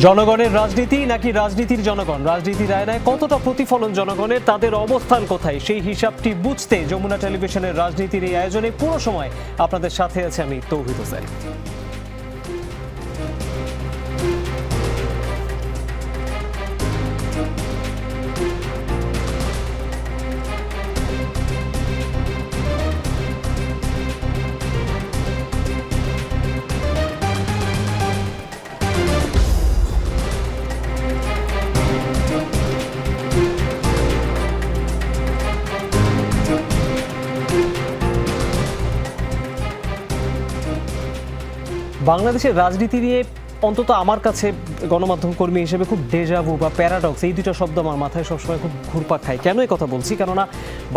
জনগণের রাজনীতি নাকি রাজনীতির জনগণ? রাজনীতির আয়নায় কতটা প্রতিফলন জনগণের, তাদের অবস্থান কোথায়, সেই হিসাবটি বুঝতে যমুনা টেলিভিশনের রাজনীতির এই আয়োজনে পুরো সময় আপনাদের সাথে আছে আমি তৌহিদ হোসেন। বাংলাদেশের রাজনীতি নিয়ে অন্তত আমার কাছে গণমাধ্যম কর্মী হিসেবে খুব ডেজাভু বা প্যারাডক্স, এই দুটো শব্দ আমার মাথায় সবসময় খুব ঘুরপাক খায়। কেন এই কথা বলছি? কেননা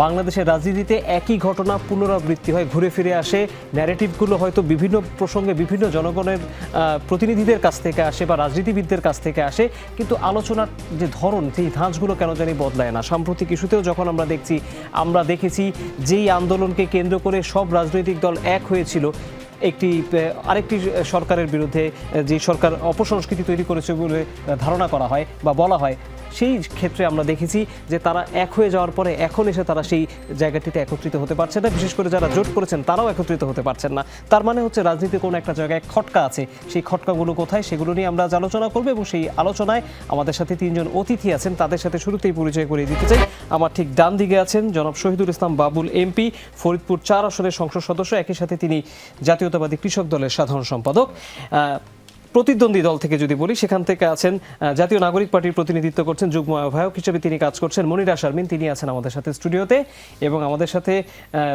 বাংলাদেশের রাজনীতিতে একই ঘটনা পুনরাবৃত্তি হয়, ঘুরে ফিরে আসে। ন্যারেটিভগুলো হয়তো বিভিন্ন প্রসঙ্গে বিভিন্ন জনগণের প্রতিনিধিদের কাছ থেকে আসে বা রাজনীতিবিদদের কাছ থেকে আসে, কিন্তু আলোচনার যে ধরন, সেই ধাঁচগুলো কেন জানি বদলায় না। সাম্প্রতিক ইস্যুতেও যখন আমরা দেখেছি যেই আন্দোলনকে কেন্দ্র করে সব রাজনৈতিক দল এক হয়েছিল আরেকটি সরকারের বিরুদ্ধে, যে সরকার অপসংস্কৃতি তৈরি করেছে বলে ধারণা করা হয় বা বলা হয়, সেই ক্ষেত্রে আমরা দেখেছি যে তারা এক হয়ে যাওয়ার পরে এখন এসে তারা সেই জায়গাটিতে একত্রিত হতে পারছে না। বিশেষ করে যারা জোট করেছেন তারাও একত্রিত হতে পারছেন না। তার মানে হচ্ছে রাজনীতির কোনো একটা জায়গায় খটকা আছে। সেই খটকাগুলো কোথায়, সেগুলো নিয়ে আমরা আজ আলোচনা করবো এবং সেই আলোচনায় আমাদের সাথে তিনজন অতিথি আছেন। তাদের সাথে শুরুতেই পরিচয় করিয়ে দিতে চাই। আমার ঠিক ডান দিকে আছেন জনাব শহীদুল ইসলাম বাবুল, এমপি, ফরিদপুর 4 আসনের সংসদ সদস্য, একই সাথে তিনি জাতীয়তাবাদী কৃষক দলের সাধারণ সম্পাদক। প্রতিদ্বন্দ্বী দল থেকে যদি বলি, সেখান থেকে আছেন জাতীয় নাগরিক পার্টির প্রতিনিধিত্ব করছেন, যুগ্ম আহ্বায়ক হিসেবে তিনি কাজ করছেন মনিরা শারমিন, তিনি আছেন আমাদের সাথে স্টুডিওতে। এবং আমাদের সাথে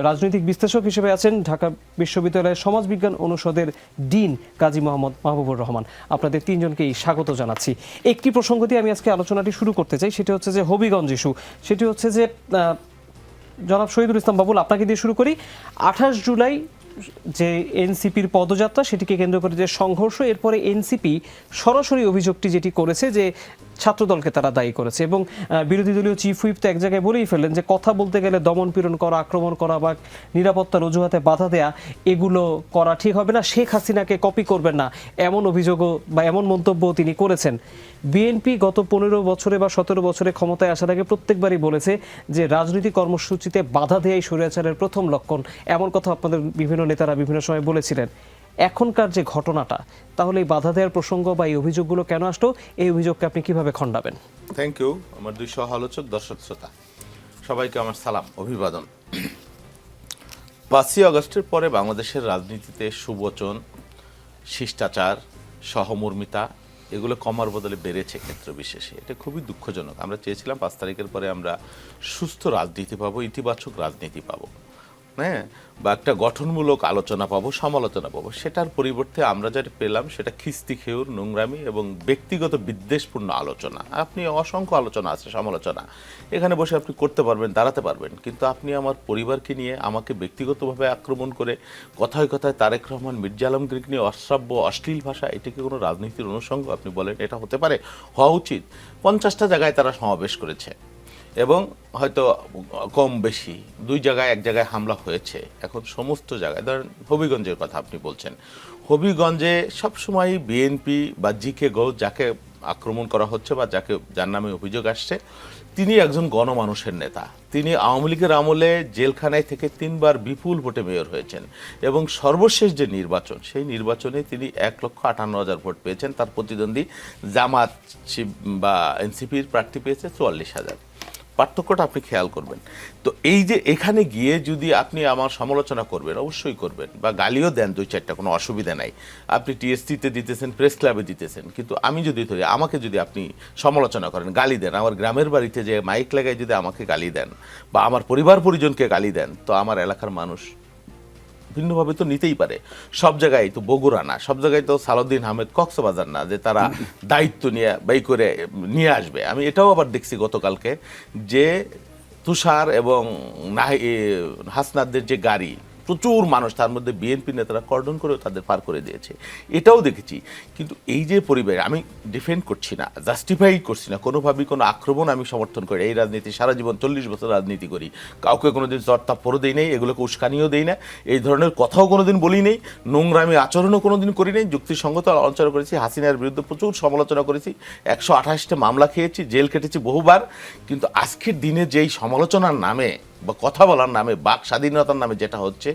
রাজনৈতিক বিশ্লেষক হিসেবে আছেন ঢাকা বিশ্ববিদ্যালয়ের সমাজবিজ্ঞান অনুষদের ডিন কাজী মোহাম্মদ মাহবুবুর রহমান। আপনাদের তিনজনকেই স্বাগত জানাচ্ছি। একটি প্রসঙ্গ দিয়ে আমি আজকে আলোচনাটি শুরু করতে চাই, সেটি হচ্ছে যে হবিগঞ্জ ইস্যু। সেটি হচ্ছে যে জনাব শহীদুল ইসলাম বাবুল, আপনাকে দিয়ে শুরু করি। 28 জুলাই যে এনসিপির পদযাত্রা, সেটিকে কেন্দ্র করে যে সংঘর্ষ, এরপরে এনসিপি সরাসরি অভিযোগটি যেটি করেছে যে ছাত্রদলকে তারা দায়ী করেছে এবং বিরোধী দলীয় চিফ হুইপ তো এক জায়গায় বলেই ফেললেন যে কথা বলতে গেলে দমন পীড়ন করা, আক্রমণ করা বা নিরাপত্তার অজুহাতে বাধা দেয়া, এগুলো করা ঠিক হবে না। শেখ হাসিনাকে কপি করবেন না, এমন অভিযোগও বা এমন মন্তব্যও তিনি করেছেন। বিএনপি গত 15 বছরে বা 17 বছরে ক্ষমতায় আসার আগে প্রত্যেকবারই বলেছে যে রাজনৈতিক কর্মসূচিতে বাধা দেয়াই স্বৈরাচারের প্রথম লক্ষণ। এমন কথা আপনাদের বিভিন্ন নেতারা বিভিন্ন সময় বলেছিলেন। এখনকার যে ঘটনাটা, তাহলে এই বাধা দেওয়ার প্রসঙ্গ বা এই অভিযোগগুলো কেন আসলো? এই অভিযোগকে আপনি কিভাবে খণ্ডাবেন? Thank you. আমার দুই সহ আলোচক, দর্শক শ্রোতা সবাইকে আমার সালাম, অভিবাদন। 5ই আগস্টের পরে বাংলাদেশের রাজনীতিতে সুবচন, শিষ্টাচার, সহমর্মিতা এগুলো কমার বদলে বেড়েছে ক্ষেত্র বিশেষে। এটা খুবই দুঃখজনক। আমরা চেয়েছিলাম 5 তারিখের পরে আমরা সুস্থ রাজনীতি পাবো, ইতিবাচক রাজনীতি পাবো, হ্যাঁ, বা একটা গঠনমূলক আলোচনা পাবো, সমালোচনা পাবো। সেটার পরিবর্তে আমরা যেটা পেলাম সেটা খিস্তি খেউর, নোংরামি এবং ব্যক্তিগত বিদ্বেষপূর্ণ আলোচনা। আপনি অসংখ্য আলোচনা আছে, সমালোচনা এখানে বসে আপনি করতে পারবেন, দাঁড়াতে পারবেন, কিন্তু আপনি আমার পরিবারকে নিয়ে আমাকে ব্যক্তিগতভাবে আক্রমণ করে কথায় কথায় তারেক রহমান, মির্জা আলমগীরকে নিয়ে অশ্রাব্য অশ্লীল ভাষা, এটা কি কোনো রাজনীতির অনুষঙ্গ? আপনি বলেন এটা হতে পারে? হওয়া উচিত। 50টা জায়গায় তারা সমাবেশ করেছে এবং হয়তো কম বেশি 2 জায়গায়, 1 জায়গায় হামলা হয়েছে। এখন সমস্ত জায়গায়, ধরেন হবিগঞ্জের কথা আপনি বলছেন, হবিগঞ্জে সবসময় বিএনপি বা জিকে গো যাকে আক্রমণ করা হচ্ছে বা যার নামে অভিযোগ আসছে, তিনি একজন গণমানুষের নেতা। তিনি আওয়ামী লীগের আমলে জেলখানায় থেকে 3বার বিপুল ভোটে মেয়র হয়েছেন এবং সর্বশেষ যে নির্বাচন, সেই নির্বাচনে তিনি 1,58,000 ভোট পেয়েছেন। তার প্রতিদ্বন্দ্বী জামাত বা এনসিপির প্রার্থী পেয়েছে 44,000। পার্থক্যটা আপনি খেয়াল করবেন। তো এই যে এখানে গিয়ে যদি আপনি আমার সমালোচনা করবেন, অবশ্যই করবেন, বা গালিও দেন 2-4টা, কোনো অসুবিধা নাই। আপনি টিএসসিতে দিতেছেন, প্রেস ক্লাবে দিতেছেন, কিন্তু আমি যদি ধরি আমাকে যদি আপনি সমালোচনা করেন, গালি দেন, আমার গ্রামের বাড়িতে যে মাইক লাগায় যদি আমাকে গালি দেন বা আমার পরিবার পরিজনকে গালি দেন, তো আমার এলাকার মানুষ ভিন্নভাবে তো নিতেই পারে। সব জায়গায় তো বগুড়া না, সব জায়গায় তো সালাউদ্দিন আহমেদ কক্সবাজার না যে তারা দায়িত্ব নিয়ে বাই করে নিয়ে আসবে। আমি এটাও আবার দেখছি গতকালকে যে তুষার এবং হাসনাদের যে গাড়ি প্রচুর মানুষ, তার মধ্যে বিএনপি নেতারা কর্ডন করেও তাদের পার করে দিয়েছে, এটাও দেখেছি। কিন্তু এই যে পরিবেশ, আমি ডিফেন্ড করছি না, জাস্টিফাই করছি না, কোনোভাবেই কোনো আক্রমণ আমি সমর্থন করি। এই রাজনীতি সারা জীবন 40 বছর রাজনীতি করি, কাউকে কোনোদিন চর্তাপ্পরও দেই নাই, এগুলোকে উস্কানিও দেই না, এই ধরনের কথাও কোনোদিন বলি নেই, নোংরামি আচরণও কোনোদিন করি নাই, যুক্তিসঙ্গত আলোচনা করেছি, হাসিনার বিরুদ্ধে প্রচুর সমালোচনা করেছি, 128টা মামলা খেয়েছি, জেল কেটেছি বহুবার। কিন্তু আজকের দিনে যেই সমালোচনার নামে বা কথা বলার নামে, বাক স্বাধীনতার নামে যেটা হচ্ছে,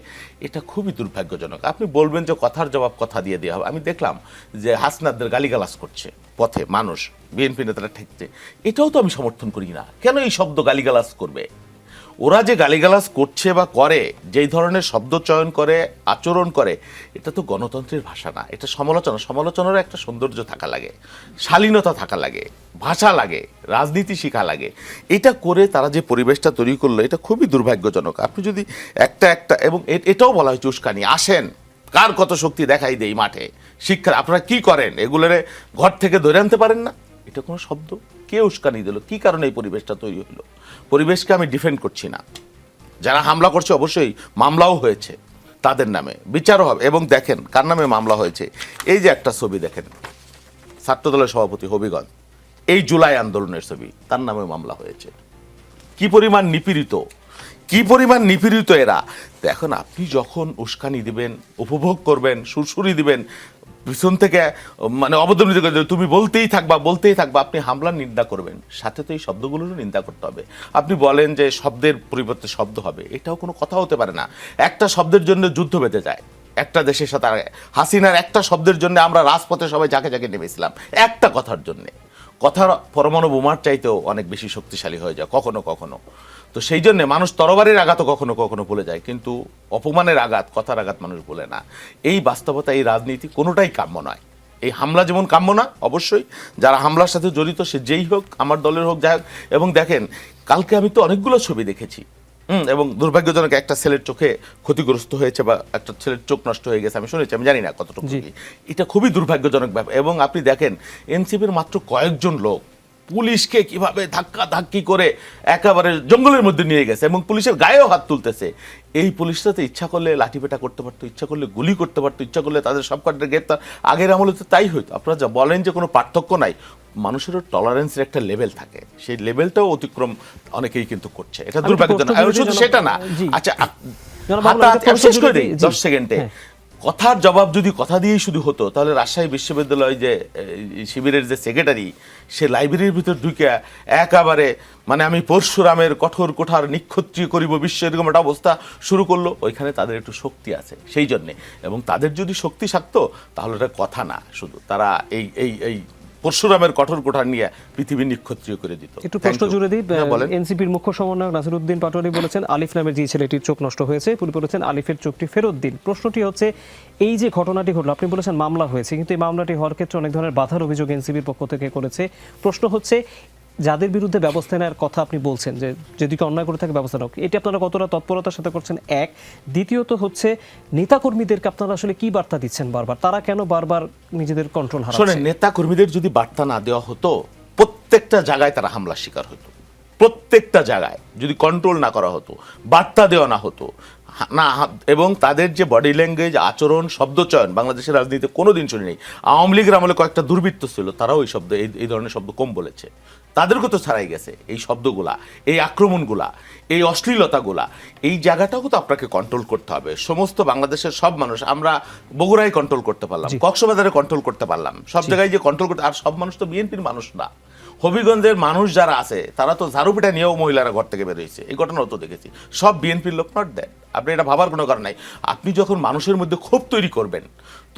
এটা খুবই দুর্ভাগ্যজনক। আপনি বলবেন যে কথার জবাব কথা দিয়ে দেওয়া হবে, আমি দেখলাম যে হাসনাদের গালিগালাজ করছে পথে মানুষ, বিএনপি নেতারা ঠেকছে, এটাও তো আমি সমর্থন করি না। কেন এই শব্দ গালিগালাজ করবে? ওরা যে গালিগালাজ করছে বা করে, যেই ধরনের শব্দ চয়ন করে, আচরণ করে, এটা তো গণতন্ত্রের ভাষা না, এটা সমালোচনা। সমালোচনারও একটা সৌন্দর্য থাকা লাগে, শালীনতা থাকা লাগে, ভাষা লাগে, রাজনীতি শিখা লাগে। এটা করে তারা যে পরিবেশটা তৈরি করলো, এটা খুবই দুর্ভাগ্যজনক। আপনি যদি একটা এবং এটাও বলা হয়েছে উস্কানি, আসেন কার কত শক্তি দেখাই দেই মাঠে, শিক্ষা আপনারা কি করেন, এগুলোরে ঘর থেকে ধরে আনতে পারেন না, এটা কোনো শব্দ? কে উস্কানি দিল? কি কারণে এই পরিবেশটা তৈরি হলো? পরিবেশকে আমি ডিফেন্ড করছি না, যারা হামলা করছে অবশ্যই মামলাও হয়েছে, তাদের নামে বিচারও হবে। এবং দেখেন কার নামে মামলা হয়েছে, এই যে একটা ছবি দেখেন, ছাত্রদলের সভাপতি হবিগঞ্জ, এই জুলাই আন্দোলনের ছবি, তার নামে মামলা হয়েছে। কি পরিমাণ নিপীড়িত, কি পরিমাণ নিপীড়িত এরা! তো এখন আপনি যখন উস্কানি দিবেন, উপভোগ করবেন, সুরসুরি দিবেন, পিছন থেকে মানে অবদমিত করে তুমি বলতেই থাকবা, আপনি হামলার নিন্দা করবেন, সাথে তো এই শব্দগুলোরও নিন্দা করতে হবে। আপনি বলেন যে শব্দের পরিবর্তে শব্দ হবে, এটাও কোনো কথা হতে পারে না। একটা শব্দের জন্য যুদ্ধ বেঁধে যায় একটা দেশের সাথে। হাসিনার একটা শব্দের জন্য আমরা রাজপথে সবাই ঝাঁকে ঝাঁকে নেমেছিলাম, একটা কথার জন্যে। কথার পরমাণু বোমার চাইতেও অনেক বেশি শক্তিশালী হয়ে যায় কখনো কখনো। তো সেই জন্যে মানুষ তরবারির আঘাতও কখনো কখনো ভুলে যায়, কিন্তু অপমানের আঘাত, কথার আঘাত মানুষ ভুলে না। এই বাস্তবতা, এই রাজনীতি কোনোটাই কাম্য নয়। এই হামলা যেমন কাম্য না, অবশ্যই যারা হামলার সাথে জড়িত, সে যেই হোক, আমার দলের হোক, যাই হোক। এবং দেখেন কালকে আমি তো অনেকগুলো ছবি দেখেছি, এবং দুর্ভাগ্যজনক একটা ছেলের চোখে ক্ষতিগ্রস্ত হয়েছে বা একটা ছেলের চোখ নষ্ট হয়ে গেছে, আমি শুনেছি, আমি জানি না কতটুকু। এটা খুবই দুর্ভাগ্যজনক ব্যাপার। এবং আপনি দেখেন এনসিপির মাত্র কয়েকজন লোক পুলিশকে কিভাবে ধাক্কা ধাক্কি করে একেবারে জঙ্গলের মধ্যে নিয়ে গেছে, এবং পুলিশের গায়েও হাত তুলতেছে। এই পুলিশরা তো ইচ্ছা করলে লাঠিপেটা করতে পারতো, ইচ্ছা করলে গুলি করতে পারতো, ইচ্ছা করলে তাদের সব কটা গ্রেপ্তার। আগের আমলে তো তাই হইতো। আপনারা যা বলেন যে কোনো পার্থক্য নাই, মানুষেরও টলারেন্সের একটা লেভেল থাকে, সেই লেভেলটাও অতিক্রম অনেকেই কিন্তু করছে। এটা দুর্ভাগ্যজনক। শুধু সেটা না, আচ্ছা শেষ করে দিই 10 সেকেন্ডে। কথার জবাব যদি কথা দিয়েই শুধু হতো, তাহলে রাজশাহী বিশ্ববিদ্যালয় যে শিবিরের যে সেক্রেটারি, সে লাইব্রেরির ভিতর ঢুকে একেবারে মানে আমি পরশুরামের কঠোর কোঠার নিক্ষত্রিয় করিব বিশ্ব, এরকম একটা অবস্থা শুরু করলো। ওইখানে তাদের একটু শক্তি আছে সেই জন্যে, এবং তাদের যদি শক্তি থাকতো তাহলে এটা কথা না, শুধু তারা এই এই এই পরশুরামের কঠোর কোঠার নিয়ে পৃথিবী নিক্ষত্রিয় করে দিত। একটু প্রশ্ন জুড়ে দিই। এনসিপির মুখ্য সমন্বয়ক নাসিরউদ্দিন পাটোয়ারি বলেছেন আলিফ নামের যে ছেলেটির চোখ নষ্ট হয়েছে, তিনি বলেছেন আলিফের চোখটি ফেরত দিন। প্রশ্নটি হচ্ছে, এই যে ঘটনাটি ঘটলো, আপনি বলেছেন মামলা হয়েছে, কিন্তু এই মামলাটি হওয়ার ক্ষেত্রে অনেক ধরনের বাধার অভিযোগ এনসিপির পক্ষ থেকে করেছে। প্রশ্ন হচ্ছে, যাদের বিরুদ্ধে ব্যবস্থা নেওয়ার কথা আপনি বলছেন, যে যদি অন্যায় করে থাকে ব্যবস্থা নাও, এটি আপনারা কতটা তৎপরতার সাথে করছেন? এক, দ্বিতীয়ত হচ্ছে নেতাকর্মীদেরকে আপনারা আসলে কি বার্তা দিচ্ছেন বারবার? তারা কেন বারবার নিজেদের কন্ট্রোল হারাচ্ছে? শোনেন, নেতাকর্মীদের যদি বার্তা না দেওয়া হতো, প্রত্যেকটা জায়গায় তারা হামলার শিকার হতো। প্রত্যেকটা জায়গায় যদি কন্ট্রোল না করা হতো, বার্তা দেওয়া না হতো না, এবং তাদের যে বডি ল্যাঙ্গুয়েজ, আচরণ, শব্দচয়ন বাংলাদেশের রাজনীতিতে কোনোদিন শুনি নেই। আওয়ামী লীগের আমলে কয়েকটা দুর্বৃত্ত ছিল, তারাও এই শব্দ, এই ধরনের শব্দ কম বলেছে। তাদেরকে তো ছাড়াই গেছে এই শব্দগুলা, এই আক্রমণগুলা, এই অশ্লীলতাগুলা। এই জায়গাটাও তো আপনাকে কন্ট্রোল করতে হবে। সমস্ত বাংলাদেশের সব মানুষ, আমরা বগুড়ায় কন্ট্রোল করতে পারলাম, কক্সবাজারে কন্ট্রোল করতে পারলাম, সব জায়গায় যে কন্ট্রোল করতে, আর সব মানুষ তো বিএনপির মানুষ না। হবিগঞ্জের মানুষ যারা আছে তারা তো ঝাড়ুপিটা নিয়েও মহিলারা ঘর থেকে বেরোয়েছে, এই ঘটনাও তো দেখেছি। সব বিএনপির লোক নট দ্যাট, আপনি এটা ভাবার কোনো কারণ নাই। আপনি যখন মানুষের মধ্যে ক্ষোভ তৈরি করবেন,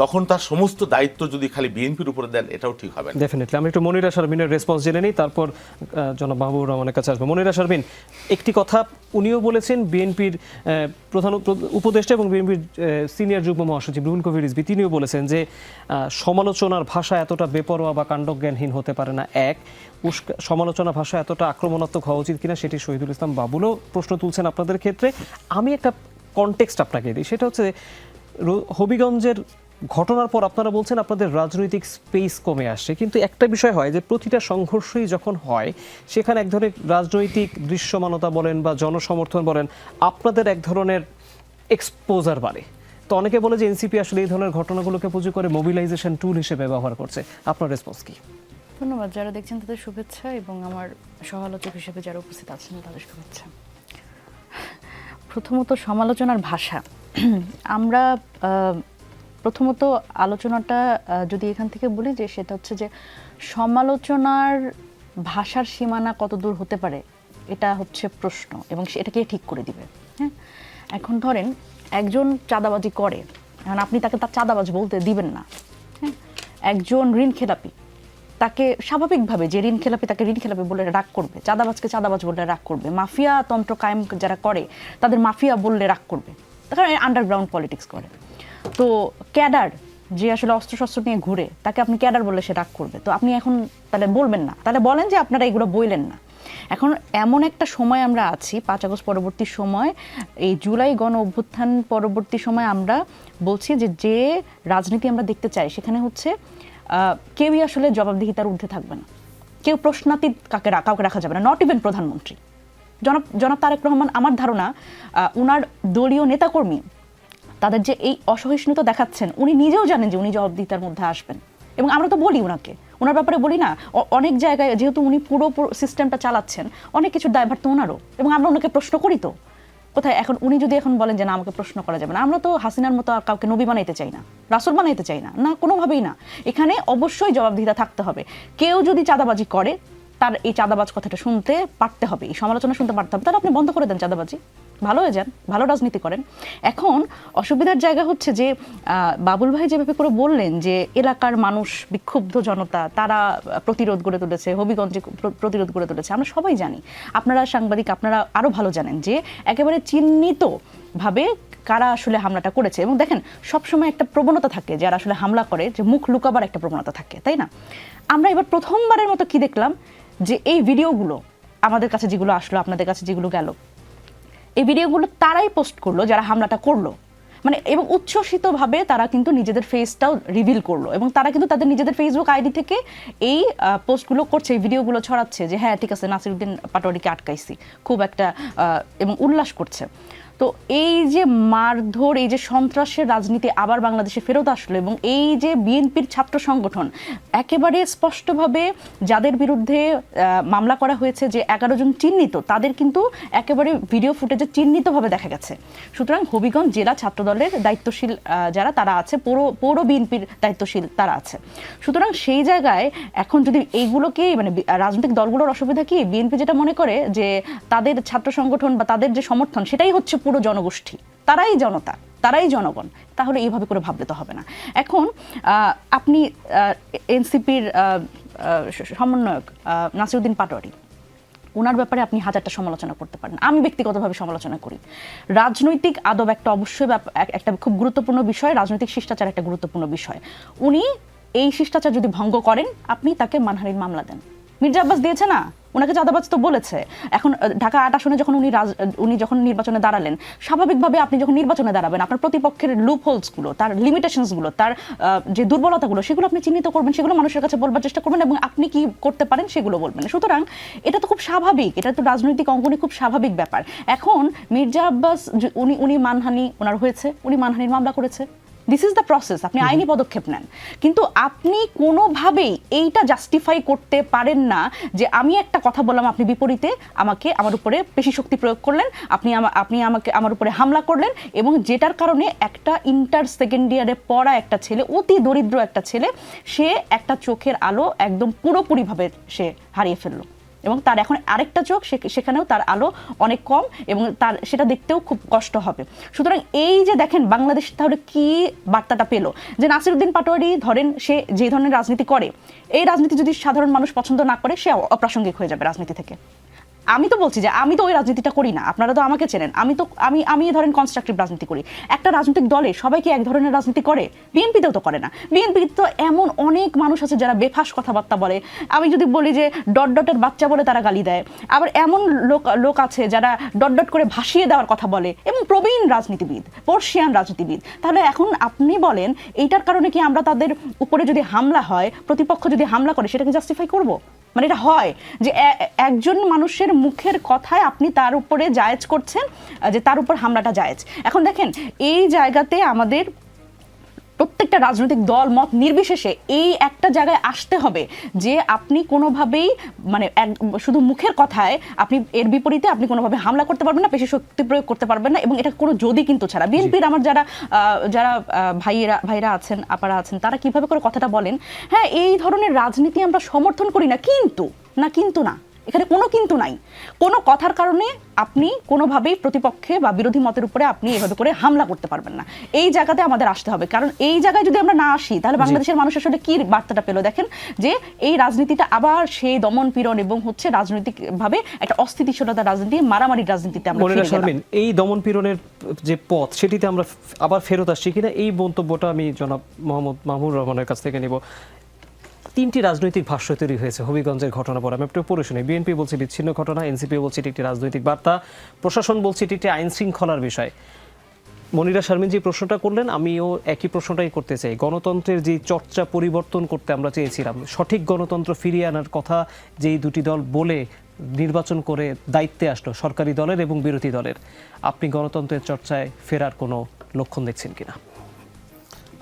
তখন তার সমস্ত দায়িত্ব যদি খালি বিএনপির উপরে দেন, এটাও ঠিক হবে না। ডেফিনেটলি। আমি একটু মনিরা শারমিনের রেসপন্স জেনে নিই, তারপর জনাব মাহবুবুর রহমানের কাছে আসবো। মনিরা শারমিন, একটি কথা উনিও বলেছেন, বিএনপির প্রধান উপদেষ্টা এবং বিএনপির সিনিয়র যুগ্ম মহাসচিব রুহুল কবির রিজভী, তিনিও বলেছেন যে সমালোচনার ভাষা এতটা বেপরোয়া বা কাণ্ডজ্ঞানহীন হতে পারে না। এক, সমালোচনা ভাষা এতটা আক্রমণাত্মক হওয়া উচিত কিনা, সেটি শহীদুল ইসলাম বাবুলও প্রশ্ন তুলছেন আপনাদের ক্ষেত্রে। আমি একটা কনটেক্সট আপনাকে দিই, সেটা হচ্ছে হবিগঞ্জের ঘটনার পর আপনারা বলছেন আপনাদের রাজনৈতিক স্পেস কমে আসছে, কিন্তু একটা বিষয় হয় যে প্রতিটা সংঘর্ষই যখন হয়, সেখানে এক ধরনের রাজনৈতিক দৃশ্যমানতা বলেন বা জনসমর্থন বলেন, আপনাদের এক ধরনের এক্সপোজার বাড়ে। তো অনেকে বলে যে এনসিপি আসলে এই ধরনের ঘটনাগুলোকে পুঁজি করে মোবিলাইজেশন টুল হিসেবে ব্যবহার করছে। আপনার রেসপন্স কি? ধন্যবাদ। যারা দেখছেন তাদের শুভেচ্ছা এবং আমার সহ-আলোচক হিসেবে যারা উপস্থিত আছেন তাদের শুভেচ্ছা। প্রথমত সমালোচনার ভাষা। আমরা প্রথমত আলোচনাটা যদি এখান থেকে বলি যে সেটা হচ্ছে যে সমালোচনার ভাষার সীমানা কত দূর হতে পারে এটা হচ্ছে প্রশ্ন, এবং এটাকে ঠিক করে দিবে। হ্যাঁ, এখন ধরেন একজন চাঁদাবাজি করে, এখন আপনি তাকে তার চাঁদাবাজ বলতে দিবেন না। হ্যাঁ, একজন ঋণ খেলাপি, তাকে স্বাভাবিকভাবে যে ঋণ খেলাপি তাকে ঋণ খেলাপি বলে রাগ করবে, চাঁদাবাজকে চাঁদাবাজ বললে রাগ করবে, মাফিয়া তন্ত্র কায়েম যারা করে তাদের মাফিয়া বললে রাগ করবে, কারণ আন্ডারগ্রাউন্ড পলিটিক্স করে। তো ক্যাডার যে আসলে অস্ত্রশস্ত্র নিয়ে ঘুরে তাকে আপনি ক্যাডার বললে সে রাগ করবে। তো আপনি এখন তাহলে বলবেন না, তাহলে বলেন যে আপনারা এগুলো বললেন না। এখন এমন একটা সময় আমরা আছি, 5 আগস্ট পরবর্তী সময়, এই জুলাই গণ অভ্যুত্থান পরবর্তী সময় আমরা বলছি যে যে রাজনীতি আমরা দেখতে চাই সেখানে হচ্ছে কেউই আসলে জবাবদিহিতার ঊর্ধ্বে থাকবে না, কেউ প্রশ্নাতীত কাউকে রাখা যাবে না, নট ইভেন প্রধানমন্ত্রী। জনাব তারেক রহমান, আমার ধারণা উনার দলীয় নেতাকর্মী তাদের যে এই অসহিষ্ণুতা দেখাচ্ছেন, উনি নিজেও জানেন যে উনি জবাবদিহিতার মধ্যে আসবেন, এবং আমরা তো বলি ওনাকে, ওনার ব্যাপারে বলি না অনেক জায়গায়, যেহেতু উনি পুরো সিস্টেমটা চালাচ্ছেন, অনেক কিছুর দায়ভার তো ওনারও, এবং আমরা ওনাকে প্রশ্ন করি। তো কোথায় এখন উনি যদি এখন বলেন যে না আমাকে প্রশ্ন করা যাবে না, আমরা তো হাসিনার মতো আর কাউকে নবী বানাইতে চাই না, রাসূল বানাইতে চাই না, না কোনোভাবেই না। এখানে অবশ্যই জবাবদিহিতা থাকতে হবে। কেউ যদি চাঁদাবাজি করে তার এই চাঁদাবাজ কথাটা শুনতে পারতে হবে, এই সমালোচনা শুনতে পারতে হবে, তাহলে আপনি বন্ধ করে দেন চাঁদাবাজি, ভালো হয়ে যান, ভালো রাজনীতি করেন। এখন অসুবিধার জায়গা হচ্ছে যে বাবুল ভাই যেভাবে করে বললেন যে এলাকার মানুষ, বিক্ষুব্ধ জনতা, তারা প্রতিরোধ গড়ে তুলেছে, হবিগঞ্জে প্রতিরোধ গড়ে তুলেছে, আমরা সবাই জানি, আপনারা সাংবাদিক আপনারা আরও ভালো জানেন যে একেবারে চিহ্নিতভাবে কারা আসলে হামলাটা করেছে। এবং দেখেন সবসময় একটা প্রবণতা থাকে যারা আসলে হামলা করে যে মুখ লুকাবার একটা প্রবণতা থাকে, তাই না? আমরা এবার প্রথমবারের মতো কি দেখলাম যে এই ভিডিওগুলো আমাদের কাছে যেগুলো আসলো, আপনাদের কাছে যেগুলো গেল, এই ভিডিওগুলো তারাই পোস্ট করলো যারা হামলাটা করলো, মানে এবং উচ্ছ্বসিতভাবে তারা কিন্তু নিজেদের ফেসটাও রিভিল করলো, এবং তারা কিন্তু তাদের নিজেদের ফেসবুক আইডি থেকে এই পোস্টগুলো করছে, এই ভিডিওগুলো ছড়াচ্ছে যে হ্যাঁ ঠিক আছে নাসিরউদ্দিন পাটোয়ারিকে আটকাইছি, খুব একটা এবং উল্লাস করছে। তো এই যে মারধর, এই যে সন্ত্রাসের রাজনীতি আবার বাংলাদেশে ফেরত আসলো, এবং এই যে বিএনপির ছাত্র সংগঠন একেবারে স্পষ্টভাবে যাদের বিরুদ্ধে মামলা করা হয়েছে, যে 11 জন চিহ্নিত, তাদের কিন্তু একেবারে ভিডিও ফুটেজে চিহ্নিতভাবে দেখা গেছে। সুতরাং হবিগঞ্জ জেলা ছাত্রদলের দায়িত্বশীল যারা তারা আছে, পৌর বিএনপির দায়িত্বশীল তারা আছে। সুতরাং সেই জায়গায় এখন যদি এইগুলোকে, মানে রাজনৈতিক দলগুলোর অসুবিধা কি, বিএনপি যেটা মনে করে যে তাদের ছাত্র সংগঠন বা তাদের যে সমর্থন সেটাই হচ্ছে পুরো জনগোষ্ঠী, তারাই জনতা, তারাই জনগণ, তাহলে এইভাবে করে ভাবলে তো হবে না। এখন আপনি এনসিপির সমন্বয়ক নাসিরউদ্দিন পাটোয়ারি, ওনার ব্যাপারে আপনি হাজারটা সমালোচনা করতে পারেন, আমি ব্যক্তিগতভাবে সমালোচনা করি। রাজনৈতিক আদব একটা অবশ্যই একটা খুব গুরুত্বপূর্ণ বিষয়, রাজনৈতিক শিষ্টাচার একটা গুরুত্বপূর্ণ বিষয়। উনি এই শিষ্টাচার যদি ভঙ্গ করেন, আপনি তাকে মানহানির মামলা দেন। মির্জা আব্বাস দিয়েছে না, ওনাকে চাঁদাবাজ তো বলেছে। এখন ঢাকা 8 আসনে যখন উনি যখন নির্বাচনে দাঁড়ালেন, স্বাভাবিকভাবে আপনি যখন নির্বাচনে দাঁড়াবেন, আপনার প্রতিপক্ষের লুপ হোলসগুলো, তার লিমিটেশনসগুলো, তার যে দুর্বলতাগুলো, সেগুলো আপনি চিহ্নিত করবেন, সেগুলো মানুষের কাছে বলবার চেষ্টা করবেন, এবং আপনি কি করতে পারেন সেগুলো বলবেন। সুতরাং এটা তো খুব স্বাভাবিক, এটা তো রাজনৈতিক অঙ্গনে খুব স্বাভাবিক ব্যাপার। এখন মির্জা আব্বাস উনি মানহানি ওনার হয়েছে, উনি মানহানির মামলা করেছে, দিস ইজ দ্য প্রসেস, আপনি আইনি পদক্ষেপ নেন। কিন্তু আপনি কোনোভাবেই এইটা জাস্টিফাই করতে পারেন না যে আমি একটা কথা বললাম, আপনি বিপরীতে আমার উপরে পেশি শক্তি প্রয়োগ করলেন, আপনি আমাকে আমার উপরে হামলা করলেন, এবং যেটার কারণে একটা ইন্টার সেকেন্ড ইয়ারে পড়া একটা ছেলে, অতি দরিদ্র একটা ছেলে, সে একটা চোখের আলো একদম পুরোপুরিভাবে সে হারিয়ে ফেললো, এবং তার এখন আরেকটা চোখ, সেখানেও তার আলো অনেক কম, এবং তার সেটা দেখতেও খুব কষ্ট হবে। সুতরাং এই যে দেখেন বাংলাদেশ তাহলে কি বার্তাটা পেল, যে নাসিরউদ্দিন পাটোয়ারি ধরেন সে যে ধরনের রাজনীতি করে, এই রাজনীতি যদি সাধারণ মানুষ পছন্দ না করে, সে অপ্রাসঙ্গিক হয়ে যাবে রাজনীতি থেকে। আমি তো বলছি যে আমি তো ওই রাজনীতিটা করি না, আপনারা তো আমাকে চেনেন, আমি ধরেন কনস্ট্রাকটিভ রাজনীতি করি। একটা রাজনৈতিক দলে সবাই কি এক ধরনের রাজনীতি করে? বিএনপিতেও তো করে না। বিএনপি তো এমন অনেক মানুষ আছে যারা বেফাস কথাবার্তা বলে, আমি যদি বলি যে ডটের বাচ্চা বলে তারা গালি দেয়, আবার এমন লোক আছে যারা ডট করে ভাসিয়ে দেওয়ার কথা বলে, এবং প্রবীণ রাজনীতিবিদ, পর্শিয়ান রাজনীতিবিদ। তাহলে এখন আপনি বলেন এইটার কারণে কি আমরা তাদের উপরে যদি হামলা হয়, প্রতিপক্ষ যদি হামলা করে, সেটাকে জাস্টিফাই করব? মানে এটা হয় যে একজন মানুষের মুখের কথায় আপনি তার উপরে জায়েজ করছেন যে তার উপর হামলাটা জায়েজ। এখন দেখেন এই জায়গাতে আমাদের প্রত্যেকটা রাজনৈতিক দল মত নির্বিশেষে এই একটা জায়গায় আসতে হবে যে আপনি কোনোভাবেই মানে শুধু মুখের কথায় আপনি এর বিপরীতে আপনি কোনোভাবে হামলা করতে পারবেন না, পেশি শক্তি প্রয়োগ করতে পারবেন না, এবং এটা কোনো যদি কিন্তু ছাড়া। বিএনপির আমার যারা ভাইরা আছেন, আপারা আছেন, তারা কিভাবে করে কথাটা বলেন, হ্যাঁ এই ধরনের রাজনীতি আমরা সমর্থন করি না, কিন্তু না এখানে কোনো কিন্তু নাই। কোনো কথার কারণে আপনি কোনোভাবেই প্রতিপক্ষে বা বিরোধী মতের উপরে আপনি এভাবে করে হামলা করতে পারবেন না। এই জায়গাতে আমাদের আসতে হবে, কারণ এই জায়গায় যদি আমরা না আসি তাহলে বাংলাদেশের মানুষ আসলে কি বার্তাটা পেলো দেখেন, যে এই রাজনীতিটা আবার সেই দমন পীড়ন এবং হচ্ছে রাজনৈতিকভাবে একটা অস্থিতিশীলতা রাজনীতি, মারামারি রাজনীতিতে আমরা ফিরে গেলাম। এই দমন পীড়নের যে পথ সেটিতে আমরা আবার ফেরত আসছি কিনা, এই মন্তব্যটা আমি জনাব মোহাম্মদ মাহমুদুর রহমানের কাছ থেকে নিব। 3টি রাজনৈতিক ভাষ্য তৈরি হয়েছে হবিগঞ্জের ঘটনা পর। আমি একটু পড়ে শুনি। বিএনপি বলছে বিচ্ছিন্ন ঘটনা, এনসিপি বলছে এটি একটি রাজনৈতিক বার্তা, প্রশাসন বলছে এটি একটি আইন শৃঙ্খলার বিষয়। মনিরা শারমিন যে প্রশ্নটা করলেন, আমিও একই প্রশ্নটাই করতে চাই। গণতন্ত্রের যে চর্চা পরিবর্তন করতে আমরা চেয়েছিলাম, সঠিক গণতন্ত্র ফিরিয়ে আনার কথা যেই দুটি দল বলে নির্বাচন করে দায়িত্বে আসলো, সরকারি দলের এবং বিরোধী দলের, আপনি গণতন্ত্রের চর্চায় ফেরার কোনো লক্ষণ দেখছেন কিনা?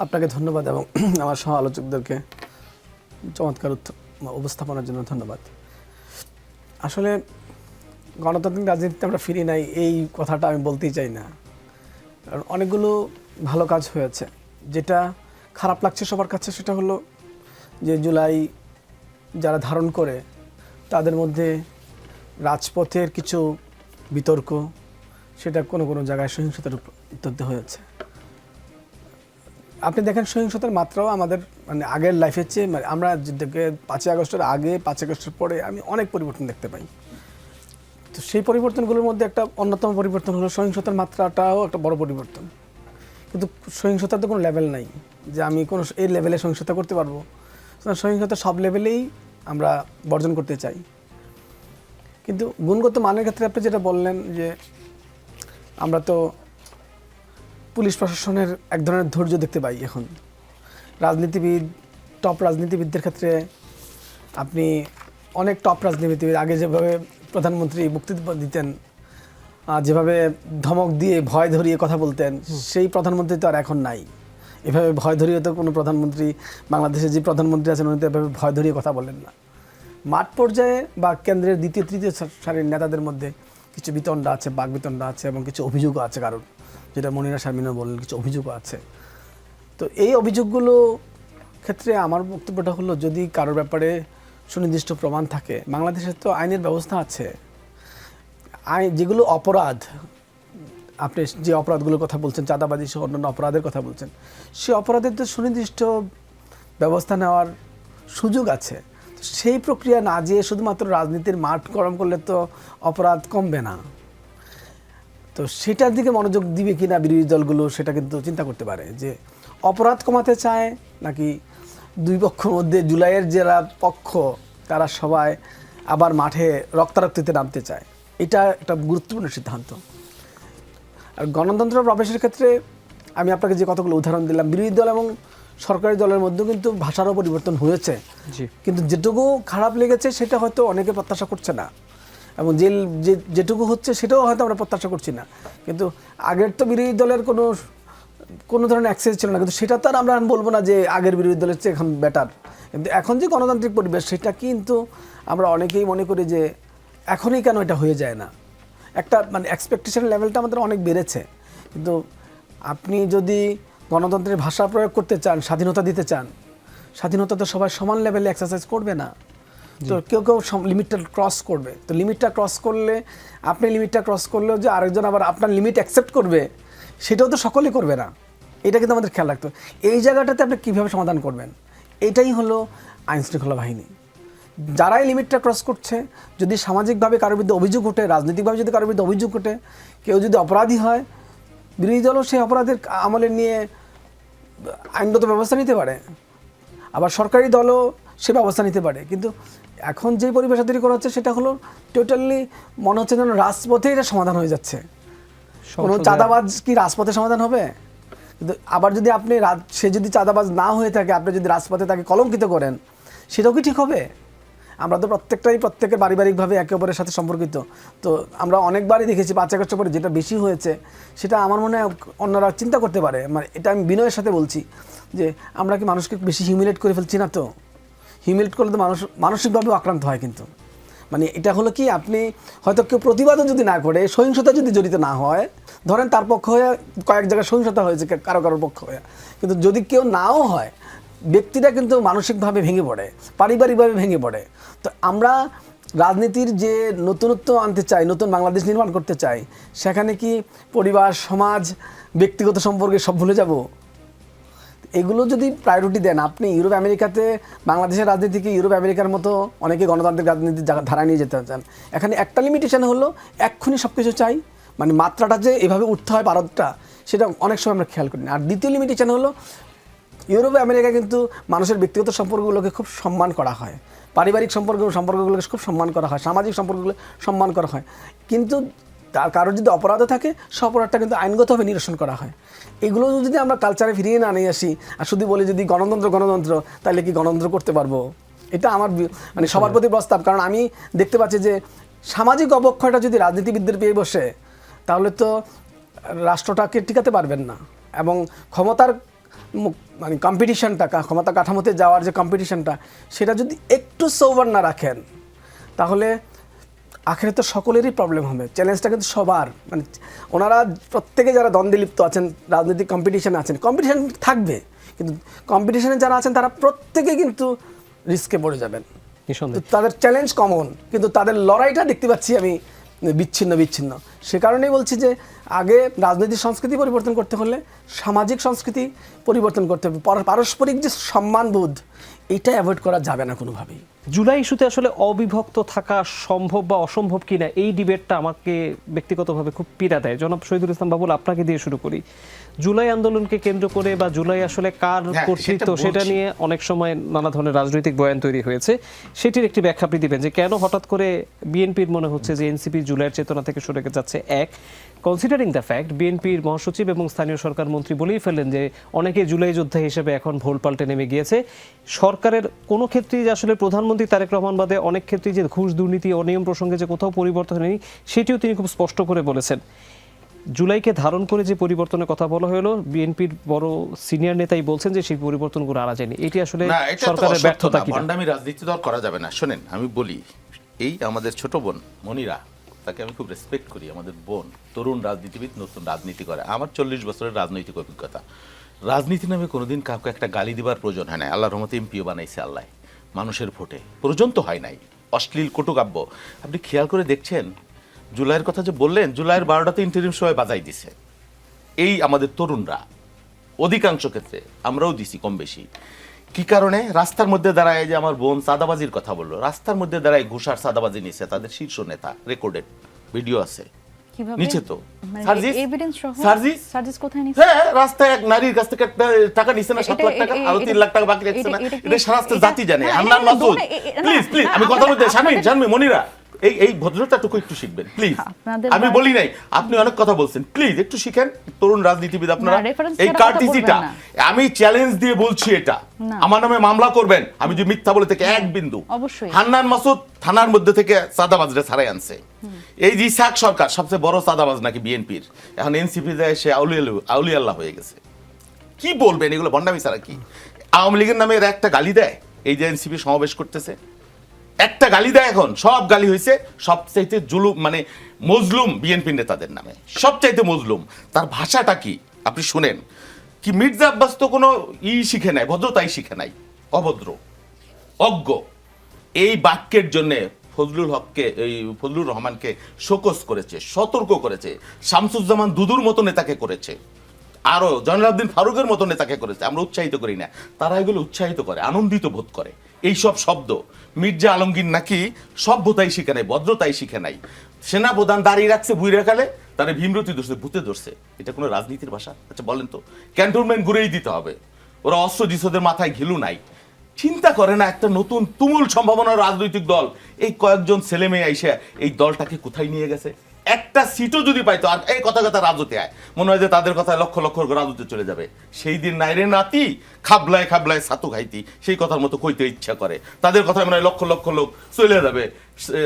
আপনাকে ধন্যবাদ এবং আমার সহ আলোচকদেরকে চমৎকার উপস্থাপনার জন্য ধন্যবাদ। আসলে গণতান্ত্রিক রাজনীতিতে আমরা ফিরি নাই এই কথাটা আমি বলতেই চাই না, কারণ অনেকগুলো ভালো কাজ হয়েছে। যেটা খারাপ লাগছে সবার কাছে সেটা হলো যে জুলাই যারা ধারণ করে তাদের মধ্যে রাজপথের কিছু বিতর্ক, সেটা কোনো কোনো জায়গায় সহিংসতার উত্তর হয়েছে। আপনি দেখেন সহিংসতার মাত্রাও আমাদের মানে আগের লাইফের চেয়ে, মানে আমরা যেটাকে 5ই আগস্টের আগে 5ই আগস্টের পরে আমি অনেক পরিবর্তন দেখতে পাই। তো সেই পরিবর্তনগুলোর মধ্যে একটা অন্যতম পরিবর্তন হলো সহিংসতার মাত্রাটাও একটা বড় পরিবর্তন। কিন্তু সহিংসতার তো কোনো লেভেল নাই যে আমি কোনো এই লেভেলে সহিংসতা করতে পারবো। সহিংসতা সব লেভেলেই আমরা বর্জন করতে চাই। কিন্তু গুণগত মানের ক্ষেত্রে আপনি যেটা বললেন যে আমরা তো পুলিশ প্রশাসনের এক ধরনের ধৈর্য দেখতে পাই এখন। রাজনীতিবিদ, টপ রাজনীতিবিদদের ক্ষেত্রে আপনি অনেক টপ রাজনীতিবিদ আগে যেভাবে প্রধানমন্ত্রী বক্তৃতা দিতেন, যেভাবে ধমক দিয়ে ভয় ধরিয়ে কথা বলতেন, সেই প্রধানমন্ত্রী তো আর এখন নাই। এভাবে ভয় ধরিয়ে তো কোনো প্রধানমন্ত্রী, বাংলাদেশে যে প্রধানমন্ত্রী আছেন উনি তো এভাবে ভয় ধরিয়ে কথা বলেন না। মাঠ পর্যায়ে বা কেন্দ্রের দ্বিতীয় তৃতীয় সারির নেতাদের মধ্যে কিছু বিতণ্ডা আছে, বাকবিতণ্ডা আছে এবং কিছু অভিযোগও আছে কারণ, যেটা মনিরা শারমিনও বললেন, কিছু অভিযোগও আছে। তো এই অভিযোগগুলো ক্ষেত্রে আমার বক্তব্যটা হলো, যদি কারোর ব্যাপারে সুনির্দিষ্ট প্রমাণ থাকে, বাংলাদেশের তো আইনের ব্যবস্থা আছে। যেগুলো অপরাধ, আপনি যে অপরাধগুলোর কথা বলছেন, চাঁদাবাজি সহ অন্যান্য অপরাধের কথা বলছেন, সেই অপরাধের তো সুনির্দিষ্ট ব্যবস্থা নেওয়ার সুযোগ আছে। সেই প্রক্রিয়া না যেয়ে শুধুমাত্র রাজনীতির মাঠ গরম করলে তো অপরাধ কমবে না। তো সেটার দিকে মনোযোগ দিবে কিনা বিরোধী দলগুলো, সেটা কিন্তু চিন্তা করতে পারে যে অপরাধ কমাতে চায় নাকি দুই পক্ষের মধ্যে জুলাইয়ের যারা পক্ষ তারা সবাই আবার মাঠে রক্তারক্তিতে নামতে চায়। এটা একটা গুরুত্বপূর্ণ সিদ্ধান্ত। আর গণতন্ত্র প্রবেশের ক্ষেত্রে আমি আপনাকে যে কতগুলো উদাহরণ দিলাম, বিরোধী দল এবং সরকারি দলের মধ্যেও কিন্তু ভাষারও পরিবর্তন হয়েছে। কিন্তু যেটুকু খারাপ লেগেছে সেটা হয়তো অনেকে প্রত্যাশা করছে না, এবং যেটুকু হচ্ছে সেটাও হয়তো আমরা প্রত্যাশা করছি না। কিন্তু আগের তো বিরোধী দলের কোনো ধরনের অ্যাক্সেস ছিল না, কিন্তু সেটা তো আর আমরা বলবো না যে আগের বিরোধী দলের চেয়ে এখন বেটার। কিন্তু এখন যে গণতান্ত্রিক পরিবেশ, সেটা কিন্তু আমরা অনেকেই মনে করি যে এখনই কেন এটা হয়ে যায় না। একটা মানে এক্সপেকটেশন লেভেলটা আমাদের অনেক বেড়েছে। কিন্তু আপনি যদি গণতন্ত্রের ভাষা প্রয়োগ করতে চান, স্বাধীনতা দিতে চান, স্বাধীনতা তো সবাই সমান লেভেলে এক্সারসাইজ করবে না। তো কেউ কেউ লিমিটটা ক্রস করবে। তো লিমিটটা ক্রস করলে, আপনি লিমিটটা ক্রস করলেও যে আরেকজন আবার আপনার লিমিট অ্যাকসেপ্ট করবে, সেটাও তো সকলেই করবে না। এটা কিন্তু আমাদের খেয়াল রাখতে হবে। এই জায়গাটাতে আপনি কীভাবে সমাধান করবেন, এটাই হলো আইনশৃঙ্খলা বাহিনী। যারাই লিমিটটা ক্রস করছে, যদি সামাজিকভাবে কারোর বিরুদ্ধে অভিযোগ ওঠে, রাজনৈতিকভাবে যদি কারোর বিরুদ্ধে অভিযোগ ওঠে, কেউ যদি অপরাধী হয়, বিরোধী দলও সেই অপরাধের আমলে নিয়ে আইনগত ব্যবস্থা নিতে পারে, আবার সরকারি দলও সে ব্যবস্থা নিতে পারে। কিন্তু এখন যে পরিবেশ তৈরি করা হচ্ছে সেটা হলো টোটালি মনে হচ্ছে যেন রাজপথে এটা সমাধান হয়ে যাচ্ছে। কোনো চাঁদাবাজ কি রাজপথে সমাধান হবে? কিন্তু আবার যদি আপনি সে যদি চাঁদাবাজ না হয়ে থাকে, আপনি যদি রাজপথে তাকে কলঙ্কিত করেন, সেটাও কি ঠিক হবে? আমরা তো প্রত্যেকের পারিবারিকভাবে একে অপরের সাথে সম্পর্কিত। তো আমরা অনেকবারই দেখেছি 5 আগস্টের পরে যেটা বেশি হয়েছে সেটা আমার মনে হয় অন্যরা চিন্তা করতে পারে, মানে এটা আমি বিনয়ের সাথে বলছি যে আমরা কি মানুষকে বেশি হিউমিলেট করে ফেলছি না? তো হিউমিলেট করলে তো মানুষ মানসিকভাবেও আক্রান্ত হয়। কিন্তু মানে এটা হলো কি, আপনি হয়তো কেউ প্রতিবাদও যদি না করে, সহিংসতা যদি জড়িত না হয়, ধরেন তার পক্ষ হয়ে কয়েক জায়গায় সহিংসতা হয়েছে কারোর পক্ষ হয়ে, কিন্তু যদি কেউ নাও হয়, ব্যক্তিটা কিন্তু মানসিকভাবে ভেঙে পড়ে, পারিবারিকভাবে ভেঙে পড়ে। তো আমরা রাজনীতির যে নতুনত্ব আনতে চাই, নতুন বাংলাদেশ নির্মাণ করতে চাই, সেখানে কি পরিবার, সমাজ, ব্যক্তিগত সম্পর্কে সব ভুলে যাব? এগুলো যদি প্রায়োরিটি দেন, আপনি ইউরোপ আমেরিকাতে বাংলাদেশের রাজনীতিকে ইউরোপ আমেরিকার মতো অনেকে গণতান্ত্রিক রাজনীতির ধারা নিয়ে যেতে চান। এখানে একটা লিমিটেশন হলো এক্ষুনি সব কিছু চাই, মানে মাত্রাটা যে এভাবে উঠতে হয় পারদটা, সেটা অনেক সময় আমরা খেয়াল করি না। আর দ্বিতীয় লিমিটেশন হলো ইউরোপ আমেরিকা কিন্তু মানুষের ব্যক্তিগত সম্পর্কগুলোকে খুব সম্মান করা হয়, পারিবারিক সম্পর্কগুলোকে খুব সম্মান করা হয়, সামাজিক সম্পর্কগুলো সম্মান করা হয়, কিন্তু তার কারোর যদি অপরাধ থাকে সে অপরাধটা কিন্তু আইনগতভাবে নিরসন করা হয়। এগুলো যদি আমরা কালচারে ফিরিয়ে না নিয়ে আসি আর শুধু বলি যদি গণতন্ত্র, তাহলে কি গণতন্ত্র করতে পারবো? এটা আমার মানে সবার প্রতি প্রস্তাব। কারণ আমি দেখতে পাচ্ছি যে সামাজিক অবক্ষয়টা যদি রাজনীতিবিদদের পেয়ে বসে, তাহলে তো রাষ্ট্রটাকে টিকাতে পারবেন না। এবং ক্ষমতার মানে কম্পিটিশনটা, ক্ষমতা কাঠামোতে যাওয়ার যে কম্পিটিশনটা, সেটা যদি একটু সোবার না রাখেন, তাহলে আখেরে তো সকলেরই প্রবলেম হবে। চ্যালেঞ্জটা কিন্তু সবার, মানে ওনারা প্রত্যেকে যারা দ্বন্দ্বে লিপ্ত আছেন, রাজনৈতিক কম্পিটিশনে আছেন, কম্পিটিশন থাকবে, কিন্তু কম্পিটিশনে যারা আছেন তারা প্রত্যেকেই কিন্তু রিস্কে পড়ে যাবেন। তো তাদের চ্যালেঞ্জ কমন, কিন্তু তাদের লড়াইটা দেখতে পাচ্ছি আমি বিচ্ছিন্ন। সে কারণেই বলছি যে আগে রাজনৈতিক সংস্কৃতি পরিবর্তন করতে হলে সামাজিক সংস্কৃতি পরিবর্তন করতে হবে। পারস্পরিক যে সম্মানবোধ, এটা অ্যাভয়েড করা যাবে না কোনোভাবেই। জুলাই ইস্যুতে আসলে অবিভক্ত থাকা সম্ভব বা অসম্ভব কিনা, এই ডিবেটটা আমাকে ব্যক্তিগতভাবে খুব পীড়া দেয়। জনাব শহীদুল ইসলাম বাবুল, আপনাকে দিয়ে শুরু করি। জুলাই আন্দোলনকে কেন্দ্র করে বা জুলাই আসলে কার কর্তৃত্ব, সেটা নিয়ে অনেক সময় নানা ধরনের রাজনৈতিক বয়ান তৈরি হয়েছে। সেটির একটি ব্যাখ্যা আপনি দিবেন যে কেন হঠাৎ করে বিএনপির মনে হচ্ছে যে এনসিপি জুলাইয়ের চেতনা থেকে সরে যাচ্ছে। এক, কনসিডারিং দ্য ফ্যাক্ট বিএনপির মহাসচিব এবং স্থানীয় সরকার মন্ত্রী বলেই ফেললেন যে অনেকে জুলাই যোদ্ধা হিসেবে এখন ভোল পাল্টে নেমে গিয়েছে। সরকারের কোনো ক্ষেত্রেই যে আসলে প্রধানমন্ত্রী তারেক রহমান বাদে অনেক ক্ষেত্রেই যে ঘুষ, দুর্নীতি, অনিয়ম প্রসঙ্গে যে কোথাও পরিবর্তন হয়নি, সেটিও তিনি খুব স্পষ্ট করে বলেছেন। জুলাইকে ধারণ করে যে পরিবর্তনের কথা বলা হলো, বিএনপির বড় সিনিয়র নেতাই বলছেন যে সেই পরিবর্তনগুলো আনা যায়নি। এটি আসলে সরকারের ব্যর্থতা কি? ভণ্ডামি রাজনীতি তো আর করা যাবে না। শোনেন, আমি বলি, এই আমাদের ছোট বোন মনিরা, তাকে আমি খুব রেসপেক্ট করি। আমাদের বোন, তরুণ রাজনীতিবিদ, নতুন রাজনীতি করে। আমার 40 বছরের রাজনৈতিক অভিজ্ঞতা। রাজনীতি নামে কোনোদিন কাউকে একটা গালি দিবার প্রয়োজন হয় না। আল্লাহর রহমতে এমপিও বানাইছে আল্লাহ, মানুষের ভোটে প্রয়োজন তো হয় নাই। অশ্লীল কটুকাব্য আপনি খেয়াল করে দেখছেন। জুলাইয়ের কথা যে বললেন, জুলাইয়ের 12টাতে ইন্টারিম সময় বাজাই দিছে এই আমাদের তরুণরা। অধিকাংশ ক্ষেত্রে আমরাও দিছি কম বেশি। কি কারণে? রাস্তার মধ্যে দাঁড়ায়, যে আমার বোন চাঁদাবাজির কথা বললো, রাস্তার মধ্যে দাঁড়ায় ঘুষার চাঁদাবাজি নিছে তাদের শীর্ষ নেতা, রেকর্ডেড ভিডিও আছে নিচে। তো হ্যাঁ, রাস্তায় এক নারীর কাছ থেকে টাকা নিচ্ছে না, 7 লাখ টাকা, আরো 3 লাখ টাকা বাকি রাখছে না। এটা সারা জাতি জানে। হান্নান মাসুদ, প্লিজ আমি কথা বলতে, শারমিন মনিরা, এই ভদ্রতাটুকু একটু শিখবেন প্লিজ। আমি বলি নাই, আপনি অনেক কথা বলছেন, প্লিজ একটু শিখেন। তরুণ রাজনীতিবিদ আপনারা, এই কার্টিসিটা আমি চ্যালেঞ্জ দিয়ে বলছি, এটা আমার নামে মামলা করবেন আমি যে মিথ্যা বলে থেকে এক বিন্দু। হান্নান মাসুদ থানার মধ্যে থেকে চাঁদাবাজরা ছাড়াই আনছে। এই যে ইসাক সরকার সবচেয়ে বড় চাঁদাবাজ নাকি বিএনপির, এখন এনসিপি যায় সে আউলিয়াল্লাহ হয়ে গেছে। কি বলবেন এগুলো? ভণ্ডামি ছাড়া কি? আওয়ামী লীগের নামে এরা একটা গালি দেয়, এই যে এনসিপি সমাবেশ করতেছে, একটা গালি দেয়। এখন সব গালি হয়েছে সবচাইতে জুলুম, মানে মজলুম বিএনপি নেতাদের নামে, সবচাইতে মজলুম। তার ভাষাটা কি আপনি শুনেন। কি মির্জা আব্বাস তো কোনো শিখে নাই, ভদ্রতাই শিখে নাই, অভদ্র, অজ্ঞ। এই বাক্যের জন্য ফজলুর রহমানকে শোকজ করেছে, সতর্ক করেছে, শামসুজ্জামান দুদুর মতো নেতাকে করেছে, আরো জয়নাল ফারুকের মতো নেতাকে করেছে। আমরা উৎসাহিত করি না, তারা এগুলো উৎসাহিত করে, আনন্দিত বোধ করে। এই সব শব্দ মির্জা আলমগীর নাকি সভ্যতাই শিখে নাই, ভদ্রতাই শিখে নাই। সেনা প্রধান দাঁড়িয়ে রাখছে বুই রাখালে, তারা ভীমরতি ধরছে, ভূতে ধরছে। এটা কোনো রাজনীতির ভাষা? আচ্ছা বলেন তো, ক্যান্টনমেন্ট ঘুরেই দিতে হবে। ওরা অস্ত্র দিচ্ছে, ওদের মাথায় ঘিলু নাই। চিন্তা করে না, একটা নতুন তুমুল সম্ভাবনার রাজনৈতিক দল, এই কয়েকজন ছেলে মেয়ে আইসা এই দলটাকে কোথায় নিয়ে গেছে? একটা সিটও যদি পাইতো, আর এই কথা রাজুতে আয়, মনে হয় যে তাদের কথায় লক্ষ লক্ষ রাজুতে চলে যাবে। সেই দিন নাইরে নাতি খাবলায় খাবলায় ছাতু খাইতি, সেই কথার মতো কইতে ইচ্ছা করে। তাদের কথায় মনে হয় লক্ষ লক্ষ লোক চলে যাবে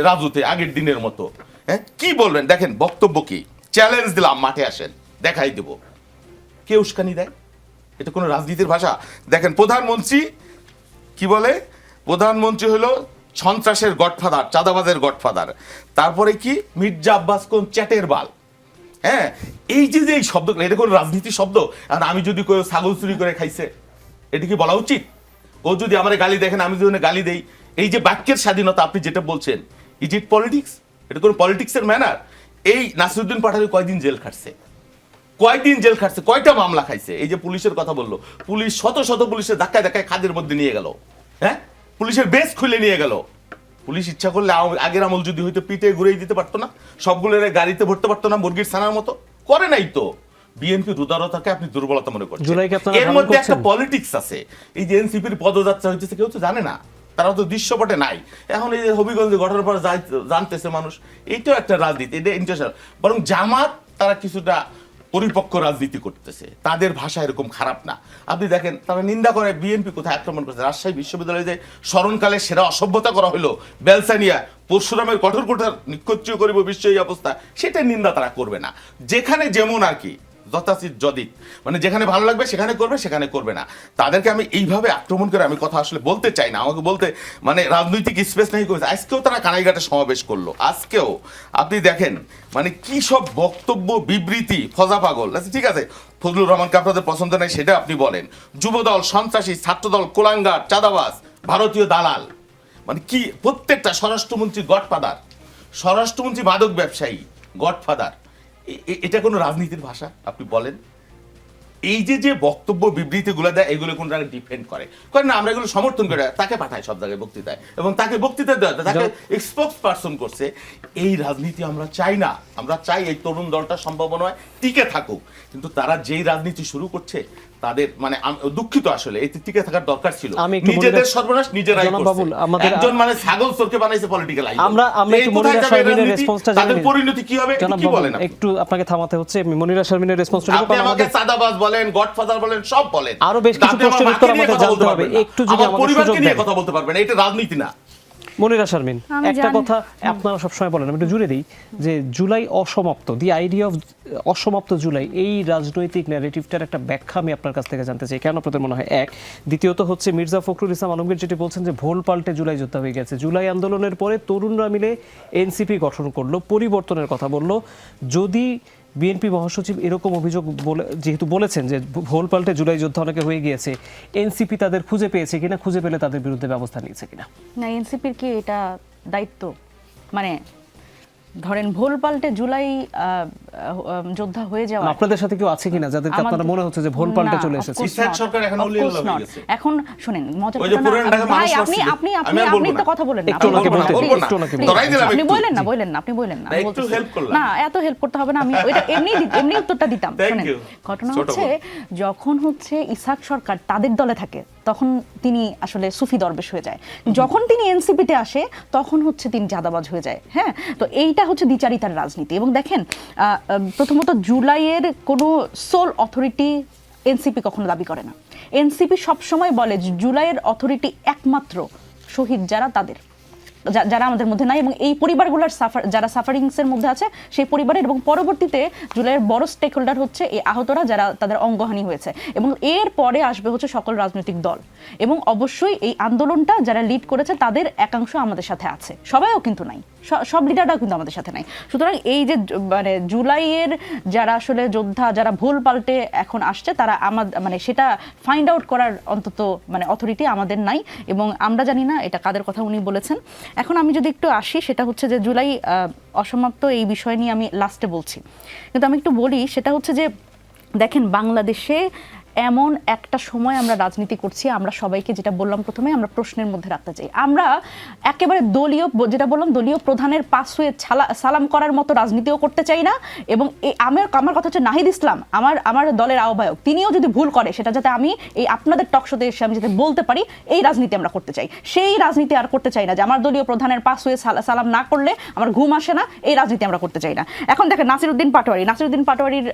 রাজুতে আগের দিনের মতো। হ্যাঁ, কি বলবেন? দেখেন বক্তব্য কি, চ্যালেঞ্জ দিলাম, মাঠে আসেন, দেখাই দেব। কে উস্কানি দেয়? এটা কোনো রাজনীতির ভাষা? দেখেন প্রধানমন্ত্রী কি বলে, প্রধানমন্ত্রী হলো সন্ত্রাসের গডফাদার, চাঁদাবাজের গডফাদার। তারপরে কি, মির্জা আব্বাস কোন চ্যাটের বাল। হ্যাঁ, এই যে এই শব্দগুলো, এটা কোন রাজনীতির শব্দ? আর আমি যদি কেউ ছাগল চুরি করে খাইছে, এটা কি বলা উচিত? ও যদি আমার গালি দেখেন, আমি যদি গালি দেই, এই যে বাক্যের স্বাধীনতা আপনি যেটা বলছেন, ইজ ইট পলিটিক্স? এটা কোন পলিটিক্সের ম্যানার? এই নাসিরুদ্দিন পাঠারি কয়দিন জেল খাটছে, কয়দিন জেল খাটছে, কয়টা মামলা খাইছে? এই যে পুলিশের কথা বললো, পুলিশ শত শত পুলিশের ধাক্কায় ধাক্কায় খাদের মধ্যে নিয়ে গেল। হ্যাঁ, পুলিশের বেস খুলে নিয়ে গেল। পুলিশ ইচ্ছা করলে আগের আমল যদি হয়তো পিঠে ঘুরিয়ে দিতে পারতো না, সবগুলো গাড়িতে ভরতে পারতো না মুরগির ছানার মতো? করে নাই তো। বিএনপির উদারতাকে আপনি দুর্বলতা মনে করছেন। এর মধ্যে একটা পলিটিক্স আছে। এই যে এনসিপির পদযাত্রা হইতেছে, কেউ তো জানে না, তারা তো দৃশ্যপটে নাই। এখন এই যে হবিগঞ্জে ঘটনার পর জানতেছে মানুষ, এইটাও একটা রাজনীতি, এটা ইন্টারন্যাশনাল। বরং জামাত তারা কিছুটা পরিপক্ক রাজনীতি করতেছে, তাদের ভাষা এরকম খারাপ না। আপনি দেখেন তারা নিন্দা করে বিএনপি কোথায় আক্রমণ করেছে, রাজশাহী বিশ্ববিদ্যালয়ে যে স্মরণকালে সেরা অসভ্যতা করা হলো, বেলসানিয়া পরশুরামের কঠোর কঠোর নিক্ষত্রিয় করিব বিশ্ব এই অবস্থা, সেটা নিন্দা তারা করবে না। যেখানে যেমন আর কি যথাচিত যদিক, মানে যেখানে ভালো লাগবে সেখানে করবে, সেখানে করবে না। তাদেরকে আমি এইভাবে আক্রমণ করে আমি কথা আসলে বলতে চাই না। আমাকে বলতে মানে রাজনৈতিক স্পেস নেই করেছে। আজকেও তারা কানাইঘাটে সমাবেশ করলো, আজকেও আপনি দেখেন মানে কি সব বক্তব্য, বিবৃতি, ফজা পাগল। আচ্ছা ঠিক আছে, ফজলুর রহমানকে আপনাদের পছন্দ নেই সেটা আপনি বলেন, যুবদল, সন্ত্রাসী, ছাত্রদল, কোলাঙ্গার, চাঁদাবাজ, ভারতীয় দালাল, মানে কি প্রত্যেকটা, স্বরাষ্ট্রমন্ত্রী গডফাদার, স্বরাষ্ট্রমন্ত্রী মাদক ব্যবসায়ী গডফাদার। এটা কোনো রাজনীতির ভাষা? আপনি বলেন। এই যে যে বক্তব্য বিবৃতিগুলো দেয়, এগুলো কোন জায়গায় ডিফেন্ড করে না, আমরা এগুলো সমর্থন করে তাকে পাঠায় সব জায়গায় বক্তৃতায়, এবং তাকে বক্তৃতা দেওয়া, তাকে স্পোক্স পারসন করছে। এই রাজনীতি আমরা চাই না। আমরা চাই এই তরুণ দলটা সম্ভাবনায় টিকে থাকুক, কিন্তু তারা যেই রাজনীতি শুরু করছে, তাদের মানে দুঃখিত, আসলে এই টিকে থাকার দরকার ছিল। নিজেদের সর্বনাশ নিজেরাই করছে। একজন মানে ছাগল চোরকে বানাইছে পলিটিক্যাল আইডল। আমরা একটু মনিরা শারমিনের রেসপন্সটা জানি, তাদের পরিণতি কি হবে কি বলেন? একটু আপনাকে থামাতে হচ্ছে। আমি মনিরা শারমিনের রেসপন্সটা নিব। আপনি আমাকে চাঁদাবাজ বলেন, গডফাদার বলেন, সব বলেন, আরো বেশ কিছু প্রশ্নের উত্তর আমাকে জানতে হবে। একটু যদি আমাদের পরিবারকে নিয়ে কথা বলতে পারবেন, এটা রাজনীতি না। মনিরা শারমিন, একটা কথা আপনারা সবসময় বলেন, আমি একটু জুড়ে দিই যে জুলাই অসমাপ্ত, দি আইডিয়া অফ অসমাপ্ত জুলাই, এই রাজনৈতিক ন্যারেটিভটার একটা ব্যাখ্যা আমি আপনার কাছ থেকে জানতে চাই। কেন আপনাদের মনে হয়? এক, দ্বিতীয়ত হচ্ছে মির্জা ফখরুল ইসলাম আলমগীর যেটি বলছেন যে ভোল পাল্টে জুলাই যোদ্ধা হয়ে গেছে। জুলাই আন্দোলনের পরে তরুণরা মিলে এনসিপি গঠন করলো, পরিবর্তনের কথা বললো। যদি বিএনপি মহাসচিব এরকম অভিযোগ যেহেতু বলেছেন যে ভোল পাল্টে জুলাই যোদ্ধা অনেকে হয়ে গিয়েছে, এনসিপি তাদের খুঁজে পেয়েছে কিনা, খুঁজে পেলে তাদের বিরুদ্ধে ব্যবস্থা নিয়েছে কিনা? না, এনসিপির কি এটা দায়িত্ব? মানে ধরেন ভোল পাল্টে জুলাই যোদ্ধা হয়ে যাওয়া আপনাদের সাথে কেউ আছে কিনা যাদেরকে আপনারা মনে হচ্ছে যে ভোল পাল্টে চলে এসেছে? সরকার এখন এখন শুনেন, মজা ওই যে পুরান ঢাকা মানুষ আপনি আপনি আপনি আপনি তো কথা বলেন না, একটু ওনাকে বলতে আপনি বলেন না, আপনি বলেন না, না এত হেল্প করতে হবে না, আমি ওইটা এমনি উত্তরটা দিতাম। শুনেন, ঘটনা হচ্ছে যখন হচ্ছে ইসাক সরকার তাদের দলে থাকে, তখন তিনি আসলে সুফি দরবেশ হয়ে যায়। যখন তিনি এনসিপিতে আসে, তখন হচ্ছে তিনি চাঁদাবাজ হয়ে যায়। হ্যাঁ, তো এইটা হচ্ছে দ্বিচারিতার রাজনীতি। এবং দেখেন, প্রথমত জুলাইয়ের কোনো সোল অথরিটি এনসিপি কখনো দাবি করে না। এনসিপি সবসময় বলে যে জুলাইয়ের অথরিটি একমাত্র শহীদ যারা, তাদের যারা আমাদের মধ্যে নাই, এবং এই পরিবারগুলোর যারা সাফারিংসের মধ্যে আছে সেই পরিবারের, এবং পরবর্তীতে জুলাইয়ের বড় স্টেক হোল্ডার হচ্ছে এই আহতরা যারা তাদের অঙ্গহানি হয়েছে, এবং এর পরে আসবে হচ্ছে সকল রাজনৈতিক দল। এবং অবশ্যই এই আন্দোলনটা যারা লিড করেছে তাদের একাংশ আমাদের সাথে আছে, সবাইও কিন্তু নাই, সব লিডাররাও কিন্তু আমাদের সাথে নাই। সুতরাং এই যে মানে জুলাইয়ের যারা আসলে যোদ্ধা, যারা ভুল পাল্টে এখন আসছে, তারা মানে সেটা ফাইন্ড আউট করার অন্তত মানে অথরিটি আমাদের নাই, এবং আমরা জানি না এটা কাদের কথা উনি বলেছেন। এখন আমি যদি একটু আসি, সেটা হচ্ছে যে জুলাই অসমাপ্ত এই বিষয় নিয়ে আমি লাস্টে বলছি, কিন্তু আমি একটু বলি, সেটা হচ্ছে যে দেখেন বাংলাদেশে এমন একটা সময় আমরা রাজনীতি করছি, আমরা সবাইকে যেটা বললাম প্রথমে, আমরা প্রশ্নের মধ্যে রাখতে চাই। আমরা একেবারে দলীয়, যেটা বললাম, দলীয় প্রধানের পাশ হয়ে সালাম করার মতো রাজনীতিও করতে চাই না। এবং আমার কথা হচ্ছে নাহিদ ইসলাম, আমার দলের আহ্বায়ক, তিনিও যদি ভুল করে সেটা যাতে আমি এই আপনাদের টকশোতে এসে আমি যাতে বলতে পারি, এই রাজনীতি আমরা করতে চাই। সেই রাজনীতি আর করতে চাই না যে আমার দলীয় প্রধানের পাশ হয়ে সালাম না করলে আমার ঘুম আসে না, এই রাজনীতি আমরা করতে চাই না। এখন দেখেন নাসিরউদ্দিন পাটোয়ারির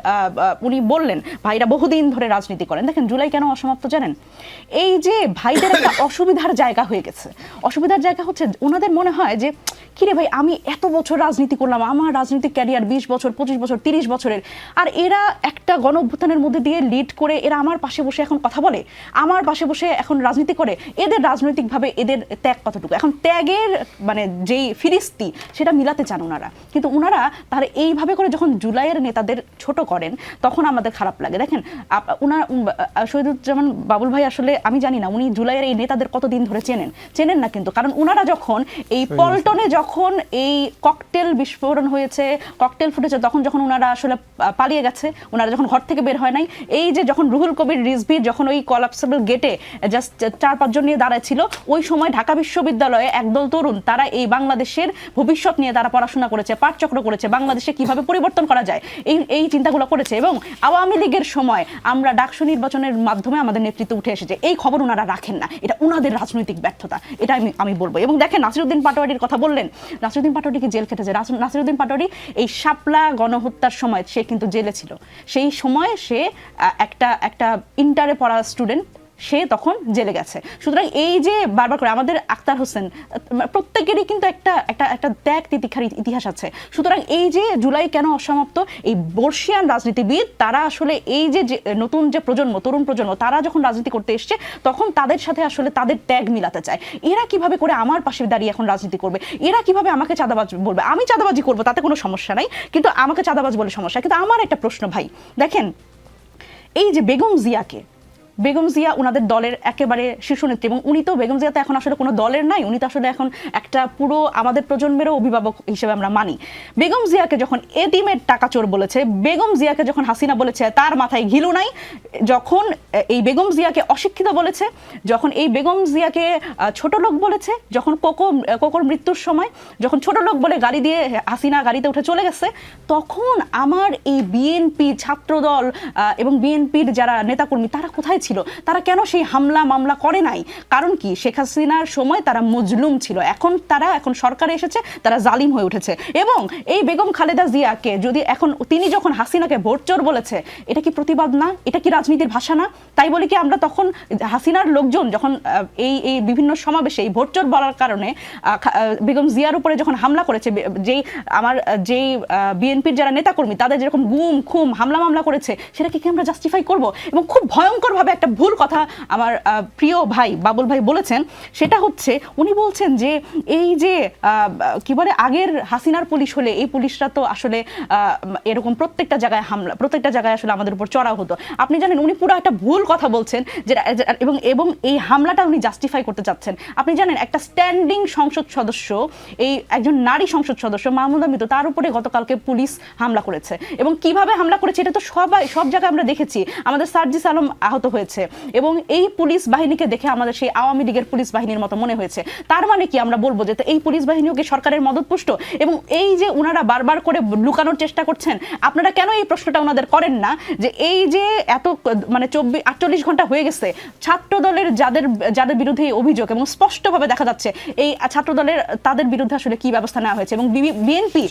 উনি বললেন ভাইরা বহুদিন ধরে রাজনীতি করেন। দেখেন জুলাই কেন অসমাপ্ত জানেন? এই যে ভাইদের একটা অসুবিধার জায়গা হয়ে গেছে। অসুবিধার জায়গা হচ্ছে ওনাদের মনে হয় যে কিরে ভাই, আমি এত বছর রাজনীতি করলাম, আমার রাজনৈতিক ক্যারিয়ার 20 বছর, 25 বছর, 30 বছরের, আর এরা একটা গণ অভ্যুত্থানের মধ্যে দিয়ে লিড করে এরা আমার পাশে বসে এখন কথা বলে, আমার পাশে বসে এখন রাজনীতি করে, এদের রাজনৈতিকভাবে এদের ত্যাগ কতটুকু? এখন ত্যাগের মানে যেই ফিরিস্তি সেটা মিলাতে চান ওনারা, কিন্তু ওনারা তার এইভাবে করে যখন জুলাইয়ের নেতাদের ছোট করেন তখন আমাদের খারাপ লাগে। দেখেন ওনার শহীদুজ্জামান বাবুল ভাই, আসলে আমি জানি না উনি জুলাইয়ের এই নেতাদের কতদিন ধরে চেনেন না, কিন্তু কারণ ওনারা যখন এই পল্টনে যখন এই ককটেল বিস্ফোরণ হয়েছে, ককটেল ফুটেছে, যখন ওনারা আসলে পালিয়ে গেছে, ওনারা যখন ঘর থেকে বের হয় নাই, এই যে যখন রুহুল কবির রিজভীর যখন ওই কলাপসেবল গেটে জাস্ট 4-5 জন নিয়ে দাঁড়ায় ছিল, ওই সময় ঢাকা বিশ্ববিদ্যালয়ে একদল তরুণ তারা এই বাংলাদেশের ভবিষ্যৎ নিয়ে তারা পড়াশোনা করেছে, পাঠচক্র করেছে, বাংলাদেশে কিভাবে পরিবর্তন করা যায় এই চিন্তাগুলো করেছে। এবং আওয়ামী লীগের সময় আমরা ডাকসু নির্বাচনের মাধ্যমে আমাদের নেতৃত্ব উঠে এসেছে, এই খবর ওনারা রাখেন না, এটা ওনাদের রাজনৈতিক ব্যর্থতা, এটা আমি বলবো। এবং দেখেন নাসিরউদ্দিন পাটোয়ারির কথা বললেন, নাসিরউদ্দিন পাটোয়ারি কি জেল খেটেছে? নাসিরউদ্দিন পাটোয়ারি এই শাপলা গণহত্যার সময় সে কিন্তু জেলে ছিল। সেই সময় সে একটা ইন্টারে পড়া স্টুডেন্ট, সে তখন জেলে গেছে। সুতরাং এই যে বারবার করে আমাদের আক্তার হোসেন, প্রত্যেকেরই কিন্তু একটা ত্যাগ তিতিক্ষার ইতিহাস আছে। সুতরাং এই যে জুলাই কেন অসমাপ্ত, এই বর্ষিয়ান রাজনীতিবিদ তারা আসলে এই যে নতুন যে প্রজন্ম, তরুণ প্রজন্ম, তারা যখন রাজনীতি করতে এসছে তখন তাদের সাথে আসলে তাদের ত্যাগ মিলাতে চায়। এরা কিভাবে করে আমার পাশে দাঁড়িয়ে এখন রাজনীতি করবে, এরা কিভাবে আমাকে চাঁদাবাজ বলবে? আমি চাঁদাবাজি করবো তাতে কোনো সমস্যা নাই, কিন্তু আমাকে চাঁদাবাজ বলে সমস্যা। কিন্তু আমার একটা প্রশ্ন ভাই, দেখেন এই যে বেগম জিয়া ওনাদের দলের একেবারে শীর্ষ নেত্রী, এবং উনি তো, বেগম জিয়া তো এখন আসলে কোনো দলের নাই, উনি তো আসলে এখন একটা পুরো আমাদের প্রজন্মেরও অভিভাবক হিসেবে আমরা মানি। বেগম জিয়াকে যখন এতিমের টাকা চোর বলেছে, বেগম জিয়াকে যখন হাসিনা বলেছে তার মাথায় ঘিলু নাই, যখন এই বেগম জিয়াকে অশিক্ষিত বলেছে, যখন এই বেগম জিয়াকে ছোট লোক বলেছে, যখন কোকোর মৃত্যুর সময় যখন ছোট লোক বলে গাড়ি দিয়ে হাসিনা গাড়িতে উঠে চলে গেছে, তখন আমার এই বিএনপি ছাত্রদল এবং বিএনপির যারা নেতাকর্মী তারা কোথায় ছিল? তারা কেন সেই হামলা মামলা করে নাই? কারণ কি, শেখ হাসিনার সময় তারা মজলুম ছিল, এখন সরকারে এসেছে তারা জালিম হয়ে উঠেছে। এবং এই বেগম খালেদা জিয়াকে তিনি যখন হাসিনাকে ভোট চোর বলেছে, এটা কি প্রতিবাদ না? এটা কি রাজনীতির ভাষা না? তাই বলি কি আমরা তখন হাসিনার লোকজন যখন এই বিভিন্ন সমাবেশে এই ভোট চোর বলার কারণে বেগম জিয়ার উপরে যখন হামলা করেছে, যেই বিএনপির যারা নেতাকর্মী তাদের যেরকম গুম খুম হামলা মামলা করেছে, সেটাকে কি আমরা জাস্টিফাই করব? এবং খুব ভয়ঙ্করভাবে একটা ভুল কথা আমার প্রিয় ভাই বাবুল ভাই বলেছেন, সেটা হচ্ছে উনি বলছেন যে এই যে কি বলে, আগের হাসিনার পুলিশ হলে এই পুলিশরা তো আসলে এরকম প্রত্যেকটা জায়গায় আসলে আমাদের উপর চড়াও হতো। আপনি জানেন উনি পুরো একটা ভুল কথা বলছেন, যেটা এবং এই হামলাটা উনি জাস্টিফাই করতে চাচ্ছেন। আপনি জানেন একটা স্ট্যান্ডিং সংসদ সদস্য, এই একজন নারী সংসদ সদস্য মাহমুদা মিতু, তার উপরে গতকালকে পুলিশ হামলা করেছে, এবং কিভাবে হামলা করেছে এটা তো সব জায়গায় আমরা দেখেছি। আমাদের সার্জিস আলম আহত হয়েছে, এবং এই পুলিশ বাহিনীকে দেখে আমাদের সেই আওয়ামী লীগের পুলিশ বাহিনীর মতো মনে হয়েছে। তার মানে কি আমরা বলবো যে এই পুলিশ বাহিনীও কি সরকারের মদতপুষ্ট? এবং এই যে উনারা বারবার করে লুকানোর চেষ্টা করছেন, আপনারা কেন এই প্রশ্নটা ওনাদের করেন না যে এই যে এত মানে 48 ঘন্টা হয়ে গেছে, ছাত্র দলের যাদের বিরুদ্ধে এই অভিযোগ, এবং স্পষ্টভাবে দেখা যাচ্ছে এই ছাত্র দলের তাদের বিরুদ্ধে আসলে কি ব্যবস্থা নেওয়া হয়েছে, এবং বিএনপি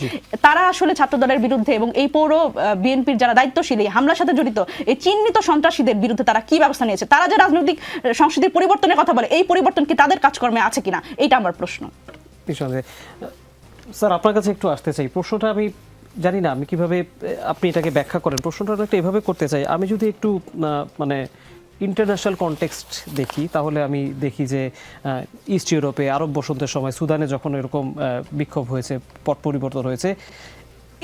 তারা আসলে ছাত্র দলের বিরুদ্ধে এবং এই পৌর বিএনপির যারা দায়িত্বশীল এই হামলার সাথে জড়িত এই চিহ্নিত সন্ত্রাসীদের বিরুদ্ধে তারা কি ব্যবস্থা নিয়েছে? তারা যে রাজনৈতিক সংস্কৃতির পরিবর্তনের কথা বলে, এই পরিবর্তন কি তাদের কাজকর্মে আছে কিনা, এইটা আমার প্রশ্ন। স্যার আপনার কাছে একটু আসতে চাই, প্রশ্নটা আমি জানি না আমি কিভাবে আপনি এটাকে ব্যাখ্যা করেন, প্রশ্নটা একটা এভাবে করতে চাই। আমি যদি একটু মানে ইন্টারন্যাশনাল কনটেক্সট দেখি, তাহলে আমি দেখি যে ইস্ট ইউরোপে আরব বসন্তের সময়, সুদানে যখন এরকম বিক্ষোভ হয়েছে, পট পরিবর্তন হয়েছে,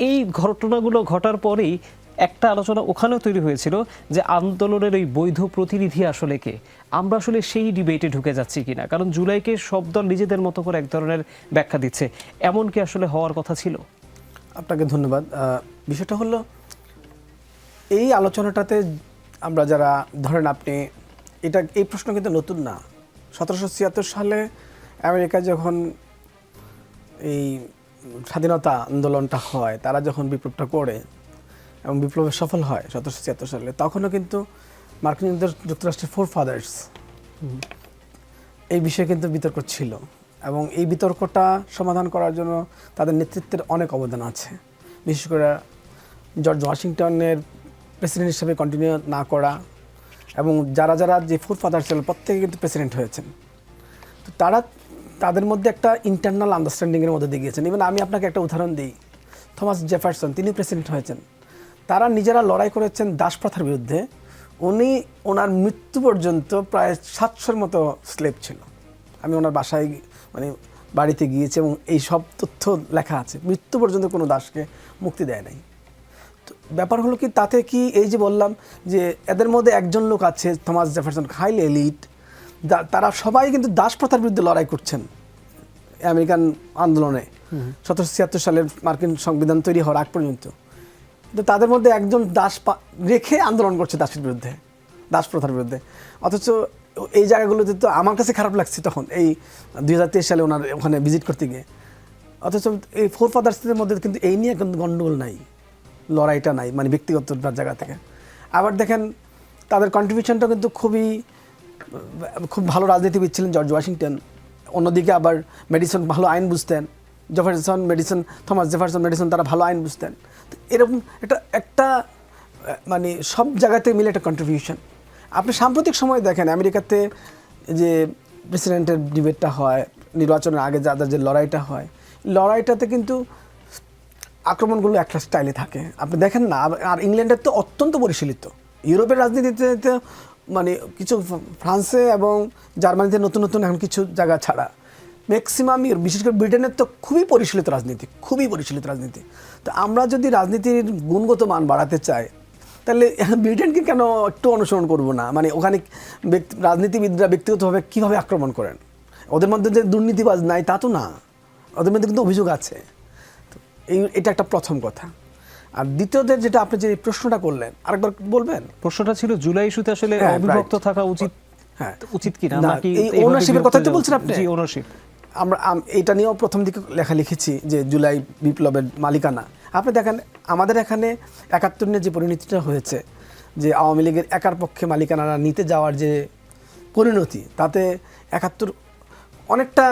এই ঘটনাগুলো ঘটার পরেই একটা আলোচনা ওখানেও তৈরি হয়েছিল যে আন্দোলনের ওই বৈধ প্রতিনিধি আসলে কে। আমরা আসলে সেই ডিবেটে ঢুকে যাচ্ছি কিনা, কারণ জুলাইকে সব দল নিজেদের মতো করে এক ধরনের ব্যাখ্যা দিচ্ছে, এমন কি আসলে হওয়ার কথা ছিল? আপনাকে ধন্যবাদ। বিষয়টা হলো এই আলোচনাটাতে আমরা যারা ধরেন আপনি এই প্রশ্ন কিন্তু নতুন না। 1776 সালে আমেরিকা যখন এই স্বাধীনতা আন্দোলনটা হয়, তারা যখন বিপ্লবটা করে এবং বিপ্লবে সফল হয় 1776 সালে, তখনও কিন্তু মার্কিন যুক্তরাষ্ট্রের ফোর ফাদার্স এই বিষয়ে কিন্তু বিতর্ক ছিল, এবং এই বিতর্কটা সমাধান করার জন্য তাদের নেতৃত্বের অনেক অবদান আছে। বিশেষ করে জর্জ ওয়াশিংটনের প্রেসিডেন্ট হিসেবে কন্টিনিউ না করা, এবং যারা যারা যে ফোর ফাদার্স ছিল প্রত্যেকে কিন্তু প্রেসিডেন্ট হয়েছেন। তো তাদের মধ্যে একটা ইন্টারনাল আন্ডারস্ট্যান্ডিংয়ের মধ্যে দিয়ে গিয়েছেন। ইভেন আমি আপনাকে একটা উদাহরণ দিই, থমাস জেফারসন, তিনি প্রেসিডেন্ট হয়েছেন। তারা নিজেরা লড়াই করেছেন দাসপ্রথার বিরুদ্ধে। ওনার মৃত্যু পর্যন্ত প্রায় 700-র মতো স্লেভ ছিল। আমি ওনার বাসায় বাড়িতে গিয়েছি এবং এই সব তথ্য লেখা আছে। মৃত্যু পর্যন্ত কোনো দাসকে মুক্তি দেয় নাই। তো ব্যাপার হলো কি, তাতে কি এই যে বললাম যে এদের মধ্যে একজন লোক আছে থমাস জেফারসন, হাইলি এলিট, তারা সবাই কিন্তু দাসপ্রথার বিরুদ্ধে লড়াই করছেন আমেরিকান আন্দোলনে 1776 সালের মার্কিন সংবিধান তৈরি হওয়ার আগ পর্যন্ত। কিন্তু তাদের মধ্যে একজন রেখে আন্দোলন করছে দাসের বিরুদ্ধে, দাসপ্রথার বিরুদ্ধে। অথচ এই জায়গাগুলোতে তো আমার কাছে খারাপ লাগছে তখন, এই 2023 সালে ওনার ওখানে ভিজিট করতে গিয়ে। অথচ এই ফোর ফাদার্সদের মধ্যে কিন্তু এই নিয়ে কিন্তু গণ্ডগোল নাই, লড়াইটা নাই, ব্যক্তিগত জায়গা থেকে। আবার দেখেন তাদের কন্ট্রিবিউশনটা কিন্তু খুব ভালো রাজনীতিবিদ ছিলেন জর্জ ওয়াশিংটন। অন্যদিকে আবার মেডিসন ভালো আইন বুঝতেন, থমাস জেফারসন মেডিসন তারা ভালো আইন বুঝতেন। তো এরকম একটা সব জায়গাতে মিলে একটা কন্ট্রিবিউশন। আপনি সাম্প্রতিক সময় দেখেন আমেরিকাতে যে প্রেসিডেন্টের ডিবেটটা হয়, নির্বাচনের আগে যাদের যে লড়াইটা হয়, লড়াইটাতে কিন্তু আক্রমণগুলো একটা স্টাইলে থাকে। আপনি দেখেন না, আর ইংল্যান্ডের তো অত্যন্ত পরিশীলিত। ইউরোপের রাজনীতিতে কিছু ফ্রান্সে এবং জার্মানিতে নতুন নতুন এখন কিছু জায়গা ছাড়া ম্যাক্সিমাম, বিশেষ করে ব্রিটেনের তো খুবই পরিশীলিত রাজনীতি। তো আমরা যদি রাজনীতির গুণগত মান বাড়াতে চাই, তাহলে ব্রিটেনকে কেন একটু অনুসরণ করব না? ওখানে রাজনীতিবিদরা ব্যক্তিগতভাবে কীভাবে আক্রমণ করেন, ওদের মধ্যে যে দুর্নীতিবাজ নাই তা তো না, ওদের মধ্যে কিন্তু অভিযোগ আছে। তো এটা একটা প্রথম কথা। আর দ্বিতীয়ত যেটা আপনি যে প্রশ্নটা করলেন, আরেকবার বলবেন? প্রশ্নটা ছিল জুলাই ইস্যুতে আসলে অবিভক্ত থাকা উচিত কিনা, নাকি এই ওনারশিপের কথাই তো বলছেন আপনি? জি, ওনারশিপ। আমরা এটা নিয়েও প্রথম দিকে লেখা লিখেছি যে জুলাই বিপ্লবের মালিকানা। আপনি দেখেন আমাদের এখানে 71 নিয়ে যে পরিণতিটা হয়েছে, যে আওয়ামী লীগের একার পক্ষে মালিকানা নিতে যাওয়ার যে পরিণতি, তাতে 71 অনেকটা,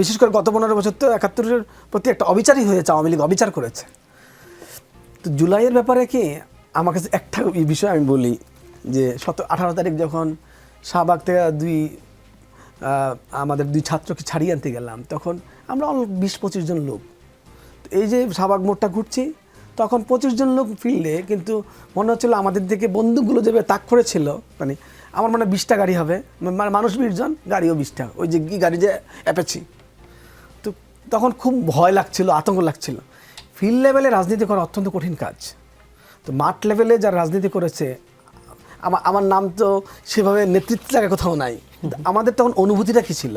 বিশেষ করে গত 15 বছর তো 71-এর প্রতি একটা অবিচারই হয়েছে, আওয়ামী লীগ অবিচার করেছে। তো জুলাইয়ের ব্যাপারে কি আমার কাছে একটা বিষয় আমি বলি, যে 18 তারিখ যখন শাহবাগ থেকে আমাদের 2 ছাত্রকে ছাড়িয়ে আনতে গেলাম, তখন আমরা 20-25 জন লোক, এই যে শাহবাগ মোড়টা ঘুরছি, তখন 25 জন লোক ফিল্ডে, কিন্তু মনে হচ্ছিল আমাদের দিকে বন্দুকগুলো যেভাবে তাক করেছিল, আমার মনে হয় 20টা গাড়ি হবে, মানুষ 20 জন, গাড়িও 20টা, ওই যে গাড়ি যে অ্যাপেছি। তো তখন খুব ভয় লাগছিল, আতঙ্ক লাগছিল। ফিল্ড লেভেলে রাজনীতি করা অত্যন্ত কঠিন কাজ। তো মাঠ লেভেলে যারা রাজনীতি করেছে, আমার নাম তো সেভাবে নেতৃত্ব জায়গা কোথাও নাই, আমাদের তখন অনুভূতিটা কী ছিল?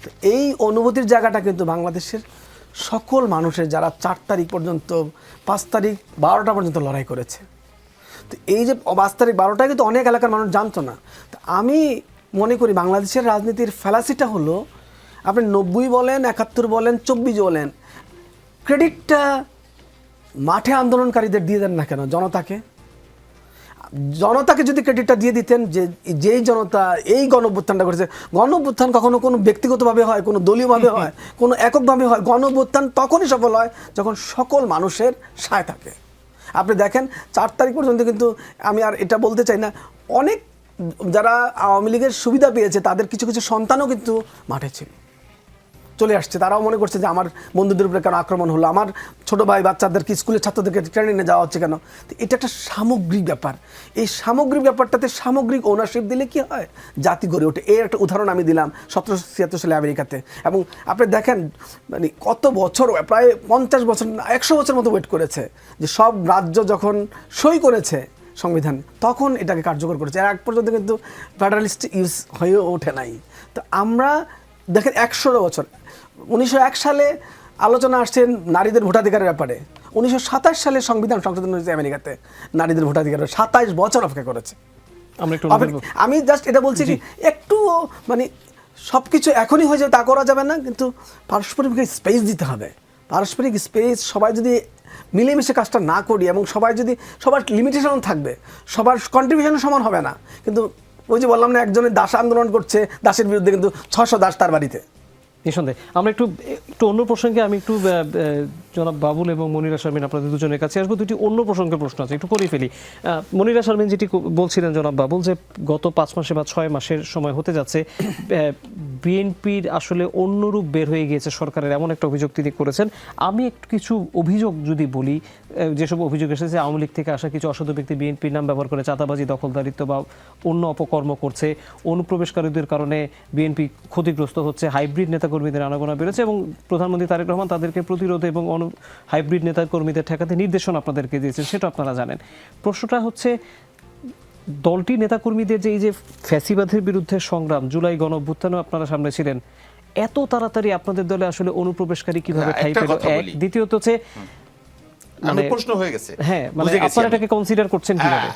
তো এই অনুভূতির জায়গাটা কিন্তু বাংলাদেশের সকল মানুষের, যারা 4 তারিখ পর্যন্ত, 5 তারিখ 12টা পর্যন্ত লড়াই করেছে। তো এই যে 5 তারিখ 12টায় কিন্তু অনেক এলাকার মানুষ জানতো না। তো আমি মনে করি বাংলাদেশের রাজনীতির ফ্যালাসিটা হলো, আপনি 90 বলেন, 71 বলেন, 24 বলেন, ক্রেডিটটা মাঠে আন্দোলনকারীদের দিয়ে দেন না কেন? জনতাকে যদি ক্রেডিটটা দিয়ে দিতেন, যেই জনতা এই গণঅভ্যুত্থানটা করেছে, গণঅভ্যুত্থান কখনো কোনো ব্যক্তিগতভাবে হয়, কোনো দলীয়ভাবে হয়, কোনো এককভাবে হয়। গণঅভ্যুত্থান তখনই সফল হয় যখন সকল মানুষের সায় থাকে। আপনি দেখেন 4 তারিখ পর্যন্ত কিন্তু, আমি আর এটা বলতে চাই না, অনেক যারা আওয়ামী লীগের সুবিধা পেয়েছে তাদের কিছু কিছু সন্তানও কিন্তু মাঠে ছিল, চলে আসছে। তারাও মনে করছে যে আমার বন্ধুদের উপরে কেন আক্রমণ হলো, আমার ছোটো ভাই বাচ্চাদেরকে, স্কুলের ছাত্রদেরকে ট্রেনে নিয়ে যাওয়া হচ্ছে কেন? তো এটা একটা সামগ্রিক ব্যাপার। এই সামগ্রিক ব্যাপারটাতে সামগ্রিক ওনারশিপ দিলে কি হয়? জাতি গড়ে ওঠে। এর একটা উদাহরণ আমি দিলাম 1776 সালে আমেরিকাতে। এবং আপনি দেখেন কত বছর, প্রায় 50 বছর, 100 বছর মতো ওয়েট করেছে, যে সব রাজ্য যখন সই করেছে সংবিধান, তখন এটাকে কার্যকর করেছে। এর আগ পর্যন্ত কিন্তু ফেডারালিস্ট ইউজ হয়ে ওঠে নাই। তো আমরা দেখেন 100 বছর, 1901 সালে আলোচনা আসছে নারীদের ভোটাধিকারের ব্যাপারে, 1927 সালে সংবিধান সংশোধন হয়েছে আমেরিকাতে, নারীদের ভোটাধিকার 27 বছর অপেক্ষা করেছে। আমরা একটু আমি জাস্ট এটা বলছি কি একটু মানে সবকিছু এখনই হয়ে যাবে তা করা যাবে না, কিন্তু পারস্পরিক স্পেস দিতে হবে। পারস্পরিক স্পেস, সবাই যদি মিলেমিশে কাজটা না করি এবং সবাই যদি, সবার লিমিটেশন থাকবে, সবার কন্ট্রিবিউশন সমান হবে না। কিন্তু ওই যে বললাম না, একজনের দাস আন্দোলন করছে, দাসের বিরুদ্ধে, কিন্তু 600 দাস তার বাড়িতে। নিঃসন্দেহে আমরা একটু অন্য প্রসঙ্গে আমি একটু জনাব বাবুল এবং মনিরা শারমিন আপনাদের দুজনের কাছে আসবো। দুটি অন্য প্রসঙ্গের প্রশ্ন আছে, একটু করেই ফেলি। মনিরা শারমিন যেটি বলছিলেন জনাব বাবুল, যে গত 5 মাসে বা 6 মাসের সময় হতে যাচ্ছে বিএনপির আসলে অন্যরূপ বের হয়ে গিয়েছে সরকারের, এমন একটা অভিযোগ তিনি করেছেন। আমি একটু কিছু অভিযোগ যদি বলি, যেসব অভিযোগ এসেছে আওয়ামী লীগ থেকে আসা কিছু অসাধু ব্যক্তি বিএনপির নাম ব্যবহার করে চাঁদাবাজি, দখলদারিত্ব বা অন্য অপকর্ম করছে, অনুপ্রবেশকারীদের কারণে বিএনপি ক্ষতিগ্রস্ত হচ্ছে, হাইব্রিড নেতাকর্মীদের আনাগোনা বেড়েছে এবং প্রধানমন্ত্রী তারেক রহমান তাদেরকে প্রতিরোধে এবং হাইব্রিড নেতাকর্মীদের ঠেকাতে নির্দেশনা আপনাদেরকে দিয়েছেন, সেটা আপনারা জানেন। প্রশ্নটা হচ্ছে, দলটি নেতাকর্মীদের যে এই যে ফ্যাসিবাদের বিরুদ্ধে সংগ্রাম, জুলাই গণঅভ্যুত্থানেও আপনারা সামনে ছিলেন, এত তাড়াতাড়ি আপনাদের দলে আসলে অনুপ্রবেশকারী কিভাবে ঠাঁই পেল? এক, দ্বিতীয়ত হচ্ছে প্রশ্ন হয়ে গেছে, হ্যাঁ, মানে আপনারা এটাকে কনসিডার করছেন কিভাবে?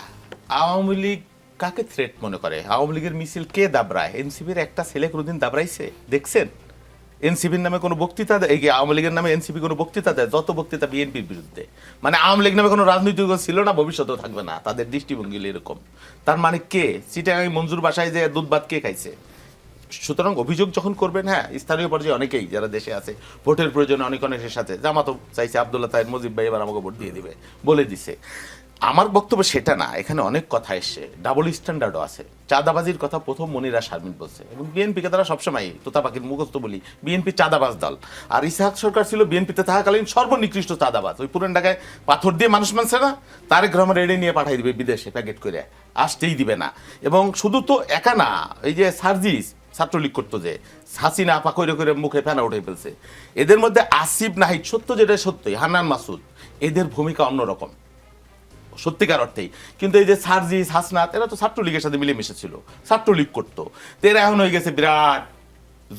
আওয়ামী লীগ কাকে থ্রেট মনে করে? আওয়ামী লীগের মিছিল কে দাবড়ায়? এনসিপির একটা ছেলে কোনোদিন দাবড়াইছে দেখছেন? এনসিপির নামে কোনো বক্তৃতা দেয়? এই আওয়ামী লীগের নামে এনসিপি কোনো বক্তৃতা দেয়? যত বক্তৃতা বিএনপির বিরুদ্ধে। মানে আওয়ামী লীগ নামে কোনো রাজনৈতিক ছিল না, ভবিষ্যতেও থাকবে না, তাদের দৃষ্টিভঙ্গি এরকম। তার মানে কে চিটাগাং মঞ্জুর বাসায় যে দুধ ভাত কে খাইছে? সুতরাং অভিযোগ যখন করবেন, হ্যাঁ, স্থানীয় পর্যায়ে অনেকেই যারা দেশে আছে ভোটের প্রয়োজনে অনেকের সাথে জামাতও চাইছে, আব্দুল্লাহ তাহের, মুজিব ভাই এবার আমাকে ভোট দিয়ে দিবে বলে দিছে। আমার বক্তব্য সেটা না, এখানে অনেক কথা এসছে, ডাবল স্ট্যান্ডার্ডও আছে। চাঁদাবাজির কথা প্রথম মনিরা শারমিন বলছে, এবং বিএনপিকে তারা সবসময় তোতা পাখির মুখস্থ বলি, বিএনপি চাঁদাবাজ দল। আর ইসহাক সরকার ছিল বিএনপিতে থাকাকালীন সর্বনিকৃষ্ট চাঁদাবাজ। ওই পুরান ঢাকায় পাথর দিয়ে মানুষ মানছে না, তারেক রহমান রেডে নিয়ে পাঠাই দিবে বিদেশে প্যাকেট করে, আসতেই দিবে না। এবং শুধু তো একা না, এই যে সার্জিস ছাত্রলীগ করতো, যে হাসিনা আপা করে করে মুখে ফেনা উঠে ফেলছে, এদের মধ্যে আসিফ নাহিদ, সত্য যেটা সত্যি, হান্নান মাসুদ, এদের ভূমিকা অন্যরকম সত্যিকার অর্থেই। কিন্তু এই যে সার্জিস, হাসনাত, এরা তো ছাত্রলীগের সাথে মিলেমিশে ছিল, ছাত্রলীগ করতো। তো এরা এখন হয়ে গেছে বিরাট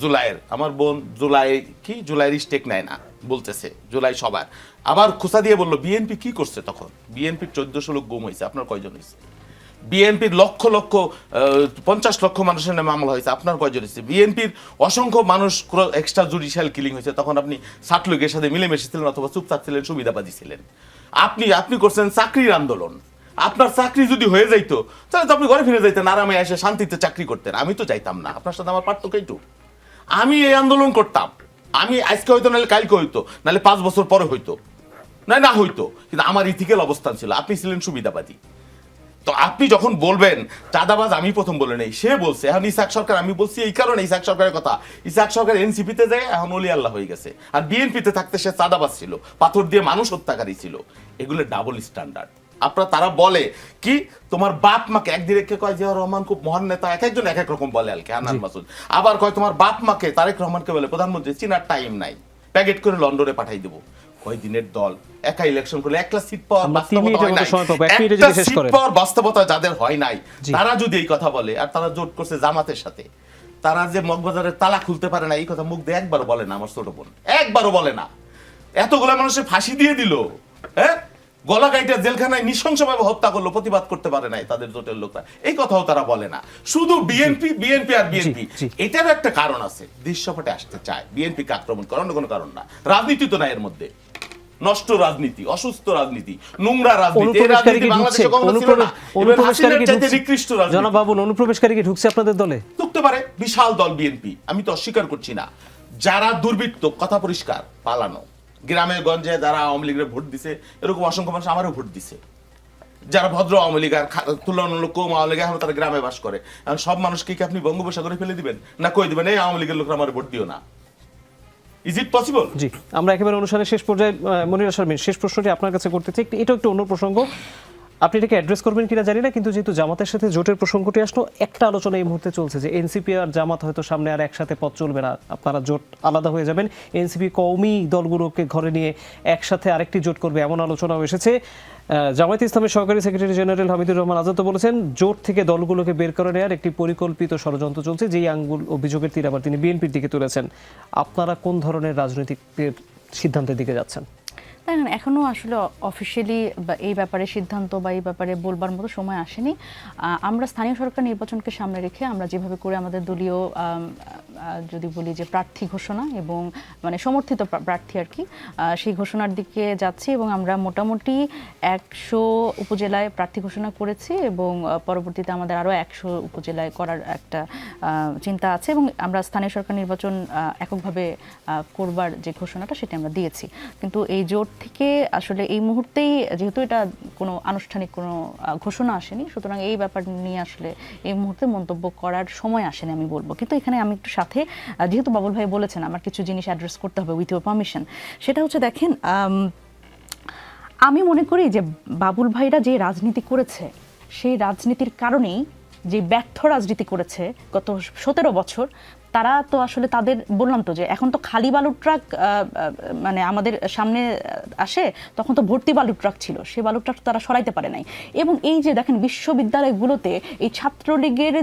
জুলাইয়ের, আমার বোন জুলাই কি জুলাইয়ের স্টেক নেয় না বলতেছে, জুলাই সবার। আবার খোঁচা দিয়ে বললো বিএনপি কি করছে তখন? বিএনপির 1400 লোক গুম হয়েছে, আপনার কয়জন হয়েছে? বিএনপির লক্ষ লক্ষ 50 লক্ষ মানুষের নামে মামলা হয়েছে, আপনার কয়জন হয়েছে? বিএনপির অসংখ্য মানুষ এক্সট্রা জুডিশিয়াল কিলিং হয়েছে, তখন আপনি ছাত্রলীগের সাথে মিলেমিশে ছিলেন অথবা চুপচাপ ছিলেন, সুবিধাবাদী ছিলেন। আপনি করছেন চাকরির আন্দোলন। আপনার চাকরি যদি হয়ে যাইতো তাহলে তো আপনি ঘরে ফিরে যাইতেন, আরামে এসে শান্তিতে চাকরি করতেন। আমি তো চাইতাম না, আপনার সাথে আমার পার্থক্য একটু। আমি এই আন্দোলন করতাম, আমি আজকে হয়তো, নাহলে কালকে হইতো, নাহলে 5 বছর পরে হইতো, না হইতো, কিন্তু আমার ইথিক্যাল অবস্থান ছিল। আপনি ছিলেন সুবিধাবাদী। তো আপনি যখন বলবেন চাঁদাবাজ, আমি প্রথম বলে নেই, সে বলছে। এখন ইসহাক সরকার, আমি বলছি এই কারণে ইসহাক সরকারের কথা, ইসহাক সরকার এনসিপিতে যায় এখন অলি আল্লাহ হয়ে গেছে, আর বিএনপিতে থাকতে সে চাঁদাবাজ ছিল, পাথর দিয়ে মানুষ হত্যাকারী ছিল। এগুলো ডাবল স্ট্যান্ডার্ড। আপনারা তারা বলে কি তোমার বাপ মাকে, একদিকে কয় জিয়াউর রহমান খুব মহান নেতা, এক একজন এক এক রকম বলে, আলকে হান্নান মাসুদ। আবার কয় তোমার বাপ মাকে, তারেক রহমানকে বলে প্রধানমন্ত্রী, চিনার টাইম নাই, প্যাকেট করে লন্ডনে পাঠাই দেবো। কয় দিনের দল, একা ইলেকশন করলে একটা সিট পাওয়ার বাস্তবতা যাদের হয় নাই, তারা যদি এই কথা বলে, আর তারা জোট করছে জামাতের সাথে, তারা যে মগবাজারের তালা খুলতে পারে না, এই কথা মুখ দিয়ে একবারও বলে না আমার ছোট বোন, একবারও বলে না। এতগুলো মানুষের ফাঁসি দিয়ে দিল, হ্যাঁ, গলা কাইটা জেলখানায় নৃশংসভাবে হত্যা করলো, প্রতিবাদ করতে পারে নাই তাদের জোটের লোকরা, এই কথাও তারা বলে না। শুধু বিএনপি আর বিএনপি। এটারও একটা কারণ আছে, দৃশ্যপটে আসতে চায় বিএনপিকে আক্রমণ করার, অন্য কোনো কারণ না। রাজনীতি তো না এর মধ্যে, নষ্ট রাজনীতি, অসুস্থ রাজনীতি, নোংরা রাজনীতি। জনাব বাবুল, অনুপ্রবেশকারী কি ঢুকছে আপনাদের দলে? ঢুকতে পারে, বিশাল দল বিএনপি, আমি তো অস্বীকার করছি না। যারা দুর্বৃত্ত, কথা পরিষ্কার, পালানো, গ্রামে গঞ্জে যারা আওয়ামী লীগের ভোট দিছে, এরকম অসংখ্য মানুষ আমারও ভোট দিছে। যারা ভদ্র আওয়ামী লীগ আর তুলনামূলক কম আওয়ামী লীগ, এখন তারা গ্রামে বাস করে। এখন সব মানুষকে কি আপনি বঙ্গোপসাগরে ফেলে দিবেন? না কই দিবেন এই আওয়ামী লীগের লোকরা আমার ভোট দিও না? Is it possible? জি, আমরা একেবারে অনুষ্ঠানের শেষ পর্যায়ে মনিরা শারমিন, শেষ প্রশ্নটি আপনার কাছে করতে চাই। এটা একটু অন্য প্রসঙ্গ, আপনি এটাকে অ্যাড্রেস করবেন কিনা জানি না, কিন্তু যেহেতু জামাতের সাথে জোটের প্রসঙ্গটি আসলো, একটা আলোচনা এই মুহূর্তে চলছে যে এনসিপি আর জামাত হয়তো সামনে আর একসাথে পথ চলবে না, আপনারা জোট আলাদা হয়ে যাবেন, এনসিপি কওমি দলগুলোকে ঘরে নিয়ে একসাথে আরেকটি জোট করবে, এমন আলোচনাও এসেছে। জামায়াতে ইসলামের সহকারী সেক্রেটারি জেনারেল হামিদুর রহমান আজাদ বলেছেন জোট থেকে দলগুলোকে বের করে নেওয়ার একটি পরিকল্পিত ষড়যন্ত্র চলছে, যেই আঙ্গুল অভিযোগের তীর আবার তিনি বিএনপির দিকে তুলেছেন। আপনারা কোন ধরনের রাজনৈতিক সিদ্ধান্তের দিকে যাচ্ছেন? দেখেন এখনো আসলে অফিসিয়ালি এই ব্যাপারে সিদ্ধান্ত বা এই ব্যাপারে বলবার মতো সময় আসেনি। আমরা স্থানীয় সরকার নির্বাচনকে সামনে রেখে আমরা যেভাবে করে আমাদের দলীয় যদি বলি যে প্রার্থী ঘোষণা এবং মানে সমর্থিত প্রার্থী আর কি, সেই ঘোষণার দিকে যাচ্ছি এবং আমরা মোটামুটি 100 উপজেলায় প্রার্থী ঘোষণা করেছি এবং পরবর্তীতে আমাদের আরও 100 উপজেলায় করার একটা চিন্তা আছে এবং আমরা স্থানীয় সরকার নির্বাচন এককভাবে করবার যে ঘোষণাটা সেটা আমরা দিয়েছি। কিন্তু এই জোট থেকে আসলে এই মুহূর্তেই যেহেতু এটা কোনো আনুষ্ঠানিক কোনো ঘোষণা আসেনি, সুতরাং এই ব্যাপার নিয়ে আসলে এই মুহূর্তে মন্তব্য করার সময় আসেনি আমি বলবো। কিন্তু এখানে আমি একটু সাথে যেহেতু বাবুল ভাই বলেছেন আমার কিছু জিনিস অ্যাড্রেস করতে হবে উইথ ইউর পারমিশন, সেটা হচ্ছে দেখেন আমি মনে করি যে বাবুল ভাইরা যে রাজনীতি করেছে সেই রাজনীতির কারণেই যে ব্যর্থ রাজনীতি করেছে গত 17 বছর, তারা তো আসলে তাদের বললাম তো যে এখন তো খালি বালুর ট্রাক মানে আমাদের সামনে আসে, তখন তো ভর্তি বালুর ট্রাক ছিল, সেই বালুর ট্রাক তারা সরাইতে পারে নাই। এবং এই যে দেখেন বিশ্ববিদ্যালয়গুলোতে এই ছাত্রলীগের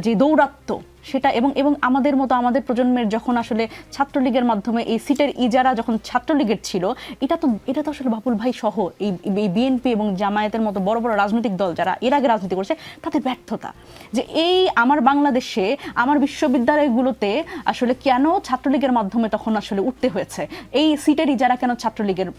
যে দৌরাত্ম্য সেটা এবং আমাদের মতো আমাদের প্রজন্মের যখন আসলে ছাত্রলীগের মাধ্যমে এই সিটের ইজারা যখন ছাত্রলীগের ছিল, এটা তো আসলে বাবুল ভাই সহ এই বিএনপি এবং জামায়াতের মতো বড় বড় রাজনৈতিক দল যারা এর আগে রাজনীতি করেছে তাদের ব্যর্থতা যে এই আমার বাংলাদেশে আমার বিশ্ববিদ্যালয়গুলোতে আসলে কেন ছাত্রলীগের মাধ্যমে তখন আসলে উঠতে হয়েছে, এই সিটের ইজারা কেন ছাত্রলীগের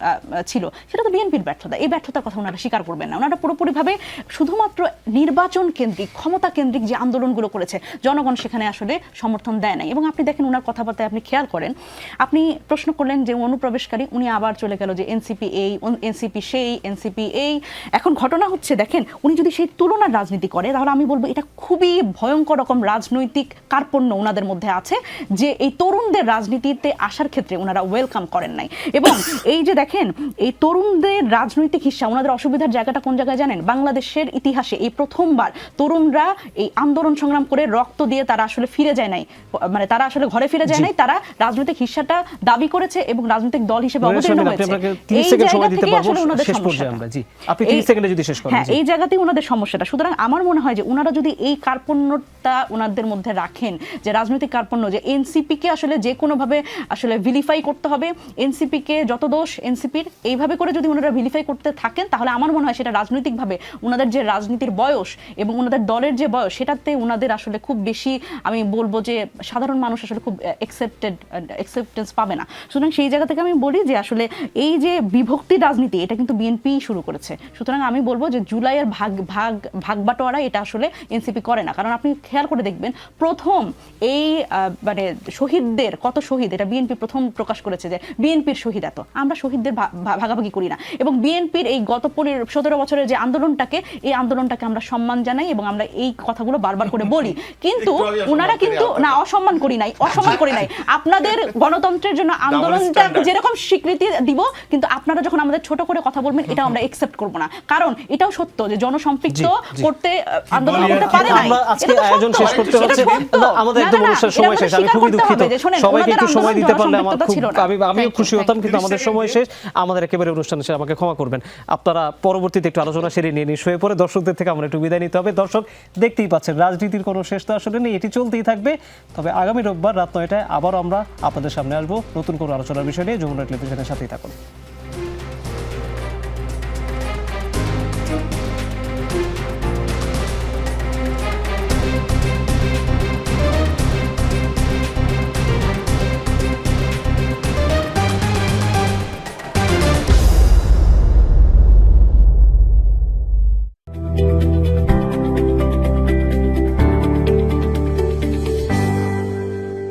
ছিল, সেটা তো বিএনপির ব্যর্থতা। এই ব্যর্থতার কথা ওনারা স্বীকার করবেন না। ওনারা পুরোপুরিভাবে শুধুমাত্র নির্বাচন কেন্দ্রিক ক্ষমতা কেন্দ্রিক যে আন্দোলনগুলো করেছে জনগণ সেখানে আসলে সমর্থন দেয় নাই। এবং আপনি দেখেন ওনার কথাবার্তায় আপনি খেয়াল করেন, আপনি প্রশ্ন করলেন যে অনুপ্রবেশকারী, উনি আবার চলে গেল যে এনসিপি এই এনসিপি সেই এনসিপি এই। এখন ঘটনা হচ্ছে দেখেন উনি যদি সেই তুলনার রাজনীতি করে তাহলে আমি বলবো এটা খুবই ভয়ঙ্কর রকম রাজনৈতিক কার্পণ্য ওনাদের মধ্যে আছে যে এই তরুণদের রাজনীতিতে আসার ক্ষেত্রে ওনারা ওয়েলকাম করেন নাই। এবং এই যে দেখেন এই তরুণদের রাজনৈতিক হিস্সা, ওনাদের অসুবিধার জায়গাটা কোন জায়গায় জানেন? বাংলাদেশের ইতিহাসে এই প্রথমবার তরুণরা এই আন্দোলন সংগ্রাম করে রক্ত দিয়ে তারা আসলে ফিরে যায় নাই, মানে তারা আসলে ঘরে ফিরে যায় নাই, তারা রাজনৈতিক হিস্সাটা দাবি করেছে এবং রাজনৈতিক দল হিসেবে অবতীর্ণ হয়েছে। এই জায়গা থেকে আসলে ওনাদের সমস্যা, হ্যাঁ এই জায়গাতেই ওনাদের সমস্যাটা। সুতরাং আমার মনে হয় যে ওনারা যদি এই কার্পণ্যটা ওনাদের মধ্যে রাখেন, যে রাজনৈতিক কার্পণ্য, যে এনসিপি কে আসলে যে কোনোভাবে আসলে ভিলিফাই করতে হবে, এনসিপি কে যত দোষ এনসিপির, এইভাবে করে যদি ওনারা ভিলিফাই করতে থাকেন তাহলে আমার মনে হয় সেটা রাজনৈতিকভাবে ওনাদের যে রাজনীতির বয়স এবং ওনাদের দলের যে বয়স সেটাতে ওনাদের আসলে খুব বেশি আমি বলবো যে সাধারণ মানুষ আসলে খুব অ্যাকসেপ্টেন্স পাবে না। সুতরাং সেই জায়গা থেকে আমি বলি যে আসলে এই যে বিভক্তি রাজনীতি এটা কিন্তু বিএনপি শুরু করেছে। সুতরাং আমি বলবো যে জুলাইয়ের ভাগ বাটোয়ারা এটা আসলে এনসিপি করে না। কারণ আপনি খেয়াল করে দেখবেন প্রথম এই মানে শহীদদের কত শহীদ এটা বিএনপি প্রথম প্রকাশ করেছে যে বিএনপির শহীদ এত, আমরা শহীদদের ভাগাভাগি করি না। এবং বিএনপির এই গত 17 বছরের যে আন্দোলনটাকে, এই আন্দোলনটাকে আমরা সম্মান জানাই এবং আমরা এই কথাগুলো বারবার করে বলি। কিন্তু ওনারা কিন্তু না অসম্মান করি নাই আপনাদের গণতন্ত্রের জন্য আন্দোলনটা যেরকম স্বীকৃতি দিব, কিন্তু আপনারা যখন আমাদের ছোট করে কথা বলবেন এটা আমরা অ্যাকসেপ্ট করব না। কারণ এটাও সত্য যে জনসম্পৃক্ত করতে আন্দোলন করতে পারে না। আমরা আজকে আয়োজন শেষ করতে হচ্ছে, আমাদের একদম অনুষ্ঠানের সময় শেষ। আমি খুবই দুঃখিত, সবাইকে একটু সময় দিতে পারলে আমার খুব আমিও খুশি হতাম, কিন্তু আমাদের সময় শেষ, আমাদের একেবারে অনুষ্ঠান শেষ, আমাকে ক্ষমা করবেন। আপনারা পরবর্তীতে একটু আলোচনা সেরে নিয়ে শুয়ে পড়ে দর্শকদের থেকে আমরা একটু বিদায় নিতে হবে। দর্শক দেখতেই পাচ্ছেন রাজনীতির কোনো শেষ তো আসলে নেই, এটি চলতেই থাকবে। তবে আগামী রোববার রাত 9টায় আবারও আমরা আপনাদের সামনে আসবো নতুন কোনো আলোচনার বিষয় নিয়ে। যমুনা টেলিভিশনের সাথেই থাকুন।